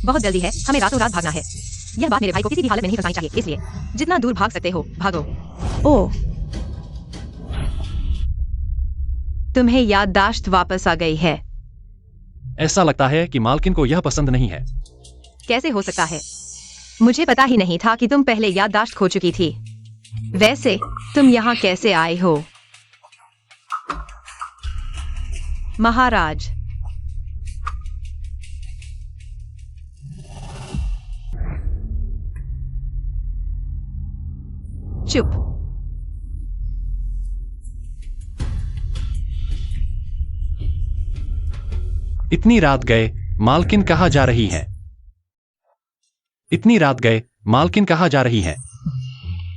बहुत जल्दी है, हमें रातों रात भागना है। यह बात मेरे भाई को किसी भी हालत में नहीं फंसानी चाहिए, इसलिए जितना दूर भाग सकते हो भागो। ओह, तुम्हें याददाश्त वापस आ गई है। ऐसा लगता है कि मालकिन को यह पसंद नहीं है। कैसे हो सकता है? मुझे पता ही नहीं था कि तुम पहले याददाश्त खो चुकी थी। वैसे तुम यहाँ कैसे आए हो? महाराज, चुप। इतनी रात गए, मालकिन कहाँ जा रही है? इतनी रात गए, मालकिन कहाँ जा रही है?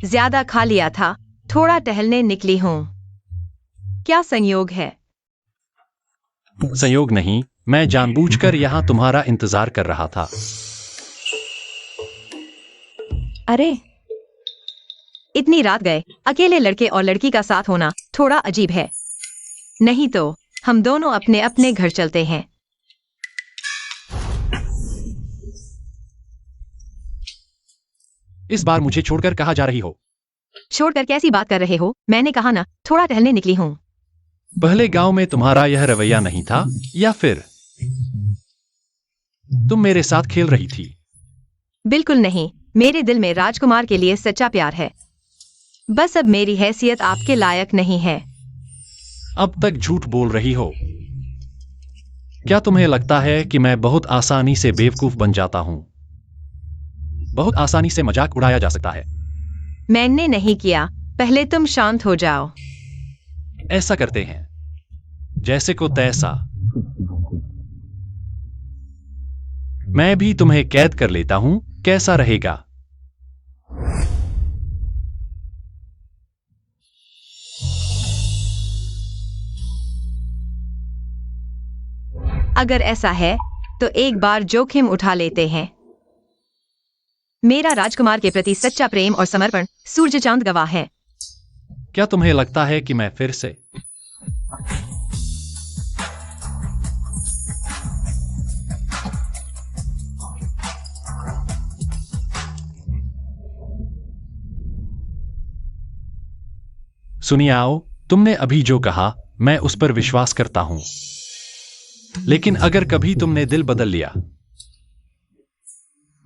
ज्यादा खा लिया था, थोड़ा टहलने निकली हूँ। क्या संयोग है? संयोग नहीं, मैं जानबूझकर यहाँ तुम्हारा इंतजार कर रहा था। अरे इतनी रात गए अकेले लड़के और लड़की का साथ होना थोड़ा अजीब है। नहीं तो हम दोनों अपने अपने घर चलते हैं। इस बार मुझे छोड़कर कहाँ जा रही हो? छोड़कर कैसी बात कर रहे हो? मैंने कहा ना, थोड़ा टहलने निकली हूँ। पहले गांव में तुम्हारा यह रवैया नहीं था, या फिर तुम मेरे साथ खेल रही थी? बिल्कुल नहीं, मेरे दिल में राजकुमार के लिए सच्चा प्यार है। बस अब मेरी हैसियत आपके लायक नहीं है। अब तक झूठ बोल रही हो। क्या तुम्हें लगता है कि मैं बहुत आसानी से बेवकूफ बन जाता हूं? बहुत आसानी से मजाक उड़ाया जा सकता है। मैंने नहीं किया, पहले तुम शांत हो जाओ। ऐसा करते हैं, जैसे को तैसा। मैं भी तुम्हें कैद कर लेता हूं, कैसा रहेगा? अगर ऐसा है तो एक बार जोखिम उठा लेते हैं। मेरा राजकुमार के प्रति सच्चा प्रेम और समर्पण सूरज चांद गवाह है। क्या तुम्हें लगता है कि मैं फिर से सुनिए आओ, तुमने अभी जो कहा मैं उस पर विश्वास करता हूं, लेकिन अगर कभी तुमने दिल बदल लिया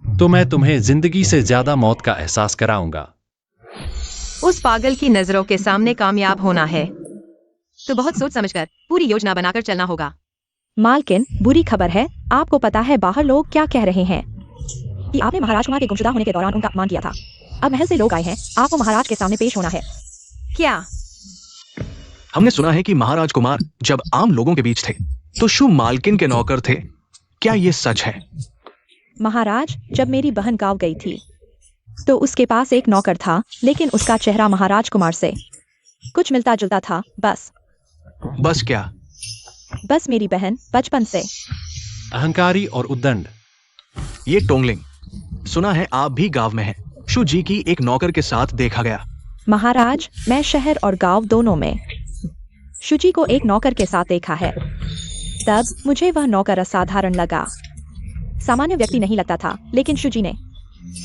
तो मैं तुम्हें जिंदगी से ज्यादा मौत का एहसास कराऊंगा। उस पागल की नजरों के सामने कामयाब होना है तो बहुत सोच समझकर पूरी योजना बनाकर चलना होगा। मालकिन, बुरी खबर है। आपको पता है बाहर लोग क्या कह रहे हैं कि आपने महाराज कुमार के गुमशुदा होने के दौरान उनका अपमान किया था। अब महल से लोग आए हैं, आपको महाराज के सामने पेश होना है। क्या? हमने सुना है कि महाराज कुमार जब आम लोगों के बीच थे तो शुभ मालकिन के नौकर थे। क्या ये सच है? महाराज, जब मेरी बहन गांव गई थी तो उसके पास एक नौकर था, लेकिन उसका चेहरा महाराज कुमार से कुछ मिलता जुलता था। बस क्या? बस मेरी बहन बचपन से। अहंकारी और उद्दंड। ये टोंगलिंग, सुना है आप भी गांव में हैं। शु जी की एक नौकर के साथ देखा गया। महाराज, मैं शहर और गांव दोनों में शुची को एक नौकर के साथ देखा है। तब मुझे वह नौकर असाधारण लगा। सामान्य व्यक्ति नहीं लगता था, लेकिन शुची ने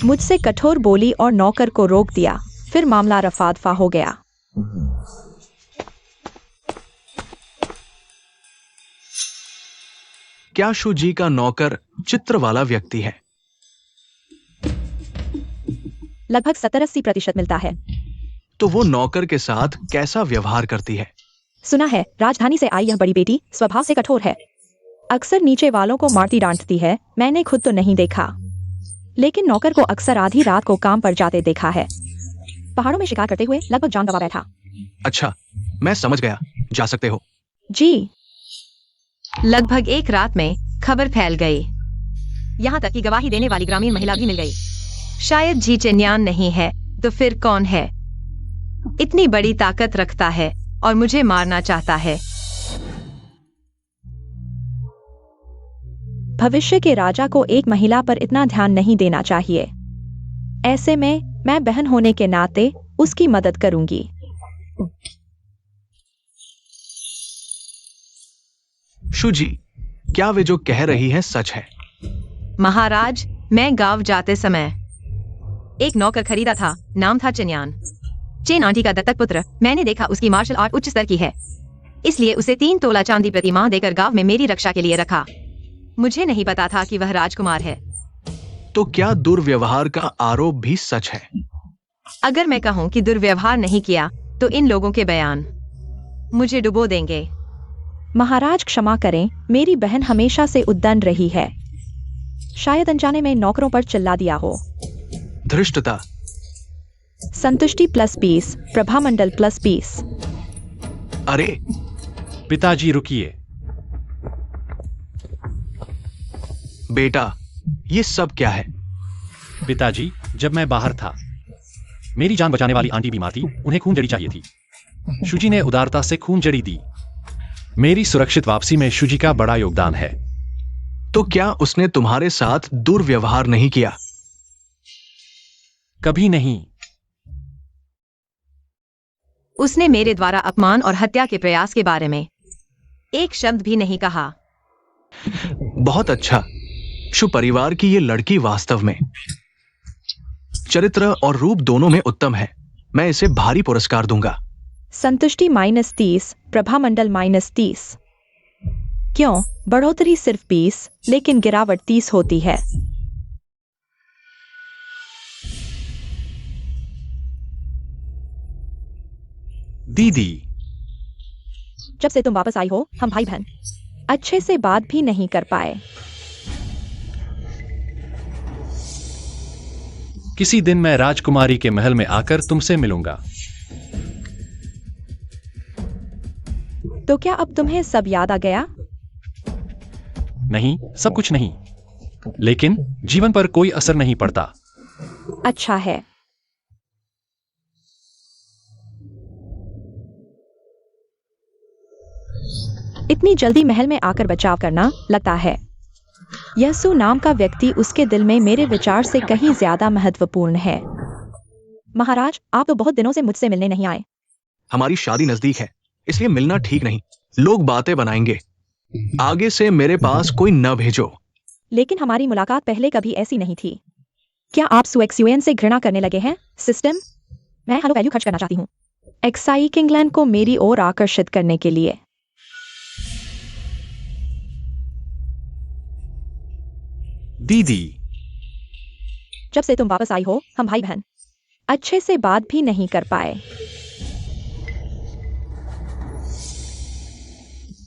मुझसे कठोर बोली और नौकर को रोक दिया। फिर मामला रफा दफा हो गया। क्या शु जी का नौकर चित्र वाला व्यक्ति है? लगभग 70-80% मिलता है। तो वो नौकर के साथ कैसा व्यवहार करती है? सुना है राजधानी से आई यह बड़ी बेटी स्वभाव से कठोर है। अक्सर नीचे वालों को मारती डांटती है। मैंने खुद तो नहीं देखा, लेकिन नौकर को अक्सर आधी रात को काम पर जाते देखा है। पहाड़ों में शिकार करते हुए लगभग जान गंवा बैठा। अच्छा, मैं समझ गया। जा सकते हो। जी। लगभग एक रात में खबर फैल गई, यहाँ तक कि गवाही देने वाली ग्रामीण महिला भी मिल गई। शायद जी चेन्यान नहीं है तो फिर कौन है? इतनी बड़ी ताकत रखता है और मुझे मारना चाहता है। भविष्य के राजा को एक महिला पर इतना ध्यान नहीं देना चाहिए। ऐसे में मैं बहन होने के नाते उसकी मदद करूंगी। शु जी, क्या वे जो कह रही है सच है? महाराज, मैं गांव जाते समय एक नौकर खरीदा था, नाम था चेन्यान। चेन आंटी का दत्तक पुत्र। मैंने देखा उसकी मार्शल आर्ट उच्च स्तर की है, इसलिए उसे 3 तोला चांदी प्रति माह देकर गांव में मेरी रक्षा के लिए रखा। मुझे नहीं पता था कि वह राजकुमार है। तो क्या दुर्व्यवहार का आरोप भी सच है? अगर मैं कहूं कि दुर्व्यवहार नहीं किया तो इन लोगों के बयान मुझे डुबो देंगे। महाराज क्षमा करें, मेरी बहन हमेशा से उद्दंड रही है। शायद अनजाने में नौकरों पर चिल्ला दिया हो। धृष्टता। संतुष्टि +20, प्रभामंडल +20। अरे पिताजी रुकिए। बेटा, ये सब क्या है? पिताजी, जब मैं बाहर था, मेरी जान बचाने वाली आंटी बीमार थी। उन्हें खून जड़ी चाहिए थी। शुजी ने उदारता से खून जड़ी दी। मेरी सुरक्षित वापसी में शुजी का बड़ा योगदान है। तो क्या उसने तुम्हारे साथ दुर्व्यवहार नहीं किया? कभी नहीं। उसने मेरे द्वारा अपमान और हत्या के प्रयास के बारे में एक शब्द भी नहीं कहा। बहुत अच्छा। सुपरिवार की ये लड़की वास्तव में चरित्र और रूप दोनों में उत्तम है। मैं इसे भारी पुरस्कार दूंगा। संतुष्टि -30, प्रभामंडल -30। क्यों? बढ़ोतरी सिर्फ 20, लेकिन गिरावट 30 होती है। दीदी, जब से तुम वापस आई हो, हम भाई बहन अच्छे से बात भी नहीं कर पाए। किसी दिन मैं राजकुमारी के महल में आकर तुमसे मिलूंगा। तो क्या अब तुम्हें सब याद आ गया? नहीं, सब कुछ नहीं, लेकिन जीवन पर कोई असर नहीं पड़ता। अच्छा है। इतनी जल्दी महल में आकर बचाव करना, लगता है यसु नाम का व्यक्ति उसके दिल में मेरे विचार से कहीं ज्यादा महत्वपूर्ण है। महाराज, आप तो बहुत दिनों से मुझसे मिलने नहीं आए। हमारी शादी नजदीक है, इसलिए मिलना ठीक नहीं। लोग बातें बनाएंगे। आगे से मेरे पास कोई न भेजो। लेकिन हमारी मुलाकात पहले कभी ऐसी नहीं थी। क्या आप सुएक्सयूएन से घृणा करने लगे हैं, सिस्टम? मैं हेलो वैल्यू खर्च करना चाहती हूँ एक्साइक इंग्लैंड को मेरी ओर आकर्षित करने के लिए। दीदी, जब से तुम वापस आई हो, हम भाई बहन अच्छे से बात भी नहीं कर पाए।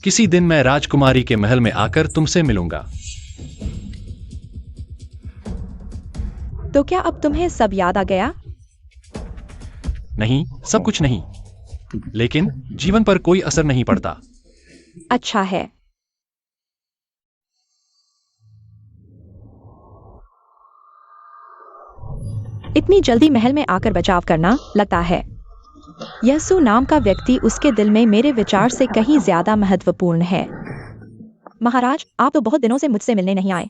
किसी दिन मैं राजकुमारी के महल में आकर तुमसे मिलूंगा। तो क्या अब तुम्हें सब याद आ गया? नहीं, सब कुछ नहीं, लेकिन जीवन पर कोई असर नहीं पड़ता। अच्छा है। इतनी जल्दी महल में आकर बचाव करना, लगता है यसु नाम का व्यक्ति उसके दिल में मेरे विचार से कहीं ज्यादा महत्वपूर्ण है। महाराज, आप तो बहुत दिनों से मुझसे मिलने नहीं आए।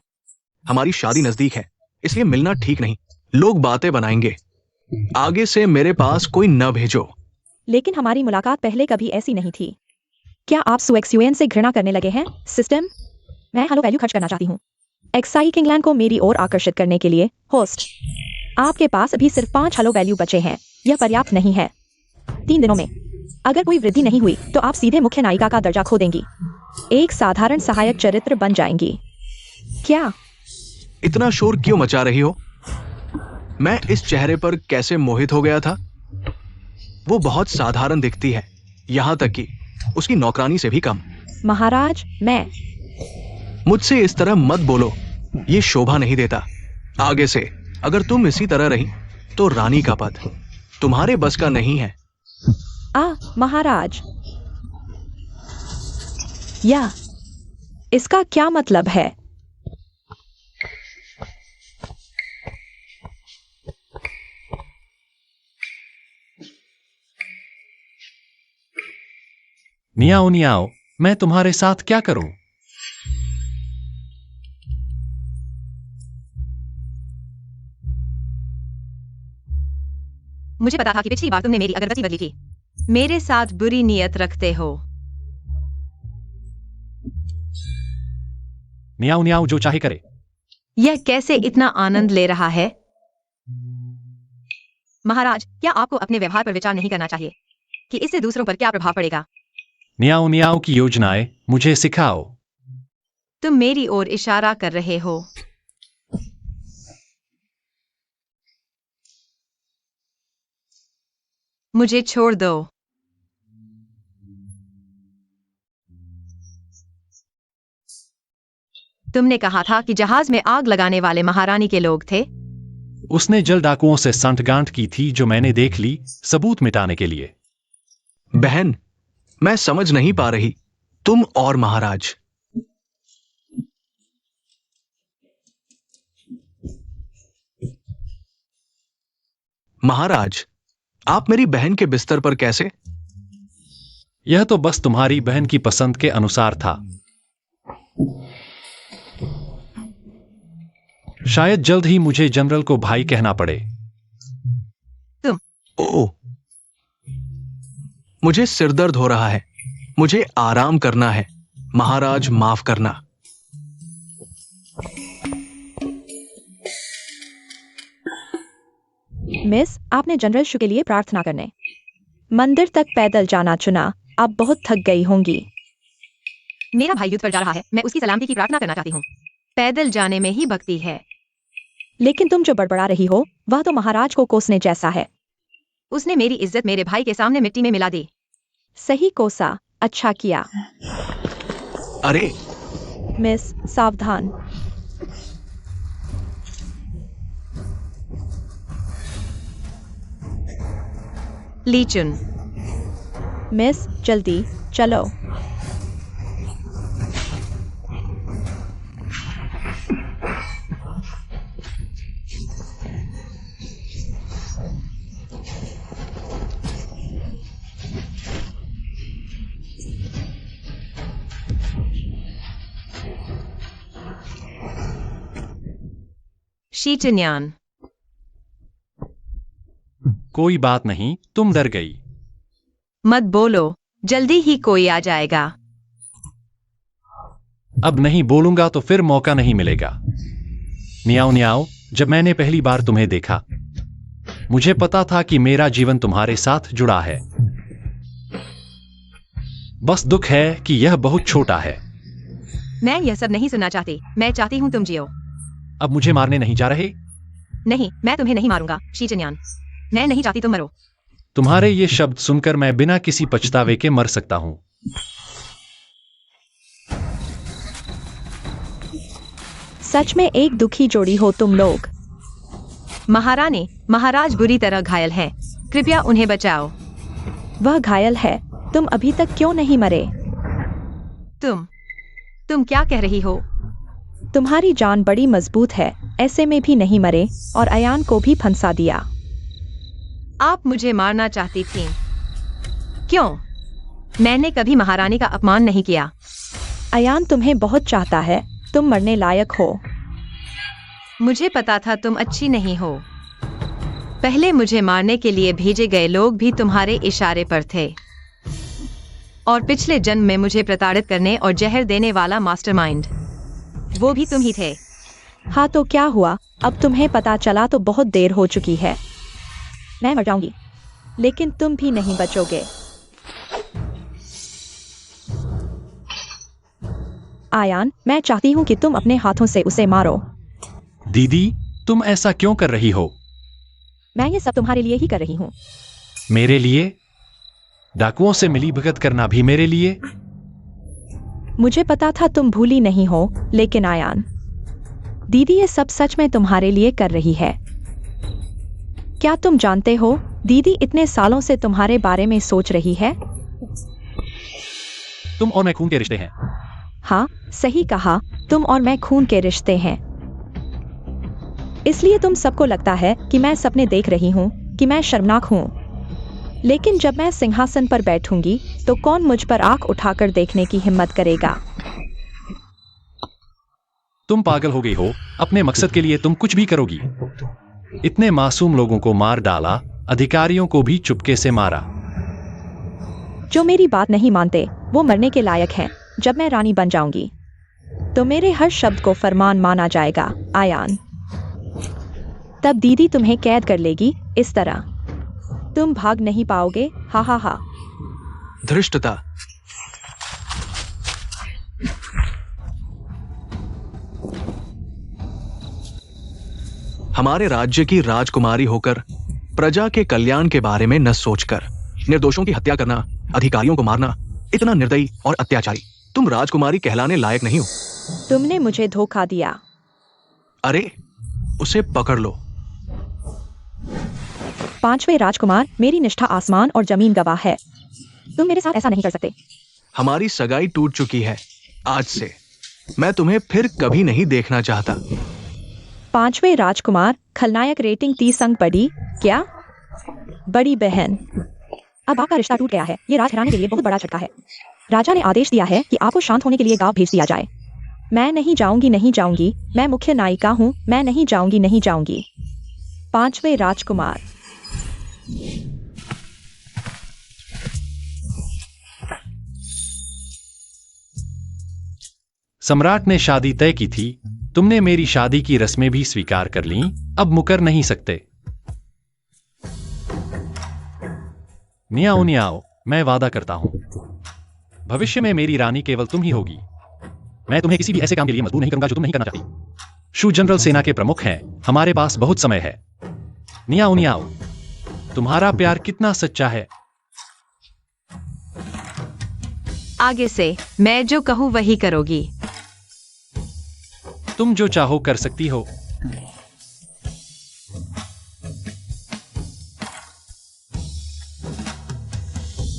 हमारी शादी नजदीक है, इसलिए मिलना ठीक नहीं। लोग बातें बनाएंगे। आगे से मेरे पास कोई न भेजो। लेकिन हमारी मुलाकात पहले कभी ऐसी नहीं थी। क्या आप सुएक्सयूएन से घृणा करने लगे हैं, सिस्टम? मैं हेलो वैल्यू खर्च करना चाहती हूँ एक्साइक इंग्लैंड को मेरी ओर आकर्षित करने के लिए। होस्ट, आपके पास अभी सिर्फ 5 हेलो वैल्यू बचे हैं। यह पर्याप्त नहीं है। 3 दिनों में अगर कोई वृद्धि नहीं हुई तो आप सीधे मुख्य नायिका का दर्जा खो देंगी। एक साधारण सहायक चरित्र बन जाएंगी। क्या? इतना शोर क्यों मचा रही हो? मैं इस चेहरे पर कैसे मोहित हो गया था। वो बहुत साधारण दिखती है, यहां तक कि उसकी नौकरानी से भी कम। महाराज, मैं मुझसे इस तरह मत बोलो, ये शोभा नहीं देता। आगे से अगर तुम इसी तरह रही तो रानी का पद तुम्हारे बस का नहीं है। महाराज, या इसका क्या मतलब है? नियाओ नियाओ, मैं तुम्हारे साथ क्या करूं? मुझे पता था कि पिछली बार तुमने मेरी अगरबत्ती बदली थी। मेरे साथ बुरी नीयत रखते हो। नियाओ नियाओ, जो चाहे करे। यह कैसे इतना आनंद ले रहा है? महाराज, क्या आपको अपने व्यवहार पर विचार नहीं करना चाहिए कि इससे दूसरों पर क्या प्रभाव पड़ेगा? नियाओ नियाओ की योजनाएं मुझे सिखाओ। तुम मेरी ओर इशारा कर रहे हो। मुझे छोड़ दो। तुमने कहा था कि जहाज में आग लगाने वाले महारानी के लोग थे। उसने जल डाकुओं से सांठगांठ की थी जो मैंने देख ली, सबूत मिटाने के लिए। बहन, मैं समझ नहीं पा रही। तुम और महाराज। महाराज, आप मेरी बहन के बिस्तर पर कैसे? यह तो बस तुम्हारी बहन की पसंद के अनुसार था। शायद जल्द ही मुझे जनरल को भाई कहना पड़े। ओह, मुझे सिरदर्द हो रहा है। मुझे आराम करना है। महाराज माफ करना। मिस, आपने जनरल शू के लिए प्रार्थना करने मंदिर तक पैदल जाना चुना। आप बहुत थक गई होंगी। मेरा भाई युद्ध पर जा रहा है, मैं उसकी सलामती की प्रार्थना करना चाहती हूँ। पैदल जाने में ही भक्ति है। लेकिन तुम जो बड़बड़ा रही हो वह तो महाराज को कोसने जैसा है। उसने मेरी इज्जत मेरे भाई के सामने मिट्टी में मिला दी। सही कोसा, अच्छा किया। अरे मिस, सावधान। लीचुन, मिस, जल्दी चलो। शीचन्यान, कोई बात नहीं, तुम डर गई। मत बोलो, जल्दी ही कोई आ जाएगा। अब नहीं बोलूंगा तो फिर मौका नहीं मिलेगा। न्याओ न्याओ, जब मैंने पहली बार तुम्हें देखा मुझे पता था कि मेरा जीवन तुम्हारे साथ जुड़ा है। बस दुख है कि यह बहुत छोटा है। मैं यह सब नहीं सुनना चाहती। मैं चाहती हूँ तुम जियो। अब मुझे मारने नहीं जा रहे? नहीं, मैं तुम्हें नहीं मारूंगा शीचन्यान। मैं नहीं चाहती तुम मरो। तुम्हारे ये शब्द सुनकर मैं बिना किसी पछतावे के मर सकता हूं। सच में एक दुखी जोड़ी हो तुम लोग। महारानी, महाराज बुरी तरह घायल हैं। कृपया उन्हें बचाओ। वह घायल है। तुम अभी तक क्यों नहीं मरे? तुम क्या कह रही हो? तुम्हारी जान बड़ी मजबूत है, ऐसे में भी नहीं मरे और अयान को भी फंसा दिया। आप मुझे मारना चाहती थीं। क्यों? मैंने कभी महारानी का अपमान नहीं किया। अयान तुम्हें बहुत चाहता है। तुम मरने लायक हो। मुझे पता था तुम अच्छी नहीं हो। पहले मुझे मारने के लिए भेजे गए लोग भी तुम्हारे इशारे पर थे। और पिछले जन्म में मुझे प्रताड़ित करने और जहर देने वाला मास्टरमाइंड, वो भी तुम ही थे। हाँ तो क्या हुआ? अब तुम्हें पता चला तो बहुत देर हो चुकी है। मैं मर जाऊंगी, लेकिन तुम भी नहीं बचोगे। आयान, मैं चाहती हूँ कि तुम अपने हाथों से उसे मारो। दीदी, तुम ऐसा क्यों कर रही हो? मैं ये सब तुम्हारे लिए ही कर रही हूँ। मेरे लिए? डाकुओं से मिली भगत करना भी मेरे लिए? मुझे पता था तुम भूली नहीं हो, लेकिन आयान, दीदी ये सब सच में तुम्हारे लिए कर रही है। क्या तुम जानते हो, दीदी इतने सालों से तुम्हारे बारे में सोच रही है। तुम और मैं खून के रिश्ते हैं। हाँ, सही कहा, तुम और मैं खून के रिश्ते हैं। इसलिए तुम सबको लगता है कि मैं सपने देख रही हूँ, कि मैं शर्मनाक हूँ। लेकिन जब मैं सिंहासन पर बैठूंगी तो कौन मुझ पर आंख उठाकर देखने की हिम्मत करेगा। तुम पागल हो गई हो। अपने मकसद के लिए तुम कुछ भी करोगी। इतने मासूम लोगों को मार डाला, अधिकारियों को भी चुपके से मारा। जो मेरी बात नहीं मानते वो मरने के लायक हैं। जब मैं रानी बन जाऊंगी तो मेरे हर शब्द को फरमान माना जाएगा। आयान, तब दीदी तुम्हें कैद कर लेगी। इस तरह तुम भाग नहीं पाओगे। हा हा हा। धृष्टता। हमारे राज्य की राजकुमारी होकर प्रजा के कल्याण के बारे में न सोचकर निर्दोषों की हत्या करना, अधिकारियों को मारना, इतना निर्दयी और अत्याचारी। तुम राजकुमारी कहलाने लायक नहीं हो। तुमने मुझे धोखा दिया। अरे, उसे पकड़ लो। पांचवें राजकुमार, मेरी निष्ठा आसमान और जमीन गवाह है। तुम मेरे साथ ऐसा नहीं कर सकते। हमारी सगाई टूट चुकी है। आज से मैं तुम्हें फिर कभी नहीं देखना चाहता। पांचवें राजकुमार, खलनायक रेटिंग 30 अंक बढ़ी क्या? बड़ी बहन, अब आपका रिश्ता टूट गया है। ये राजघराने के लिए बहुत बड़ा झटका है। राजा ने आदेश दिया है कि आपको शांत होने के लिए गांव भेज दिया जाए। मैं नहीं जाऊंगी, नहीं जाऊंगी। मैं मुख्य नायिका हूँ। मैं नहीं जाऊंगी, नहीं जाऊंगी। पांचवें राजकुमार। सम्राट ने शादी तय की थी। तुमने मेरी शादी की रस्में भी स्वीकार कर लीं, अब मुकर नहीं सकते। नियाओ नियाओ, मैं वादा करता हूं, भविष्य में मेरी रानी केवल तुम ही होगी। मैं तुम्हें किसी भी ऐसे काम के लिए मजबूर नहीं करूंगा जो तुम नहीं करना चाहती। शू जनरल सेना के प्रमुख हैं, हमारे पास बहुत समय है। नियाओ नियाओ, तुम्हारा प्यार कितना सच्चा है। आगे से मैं जो कहूँ वही करोगी। तुम जो चाहो कर सकती हो।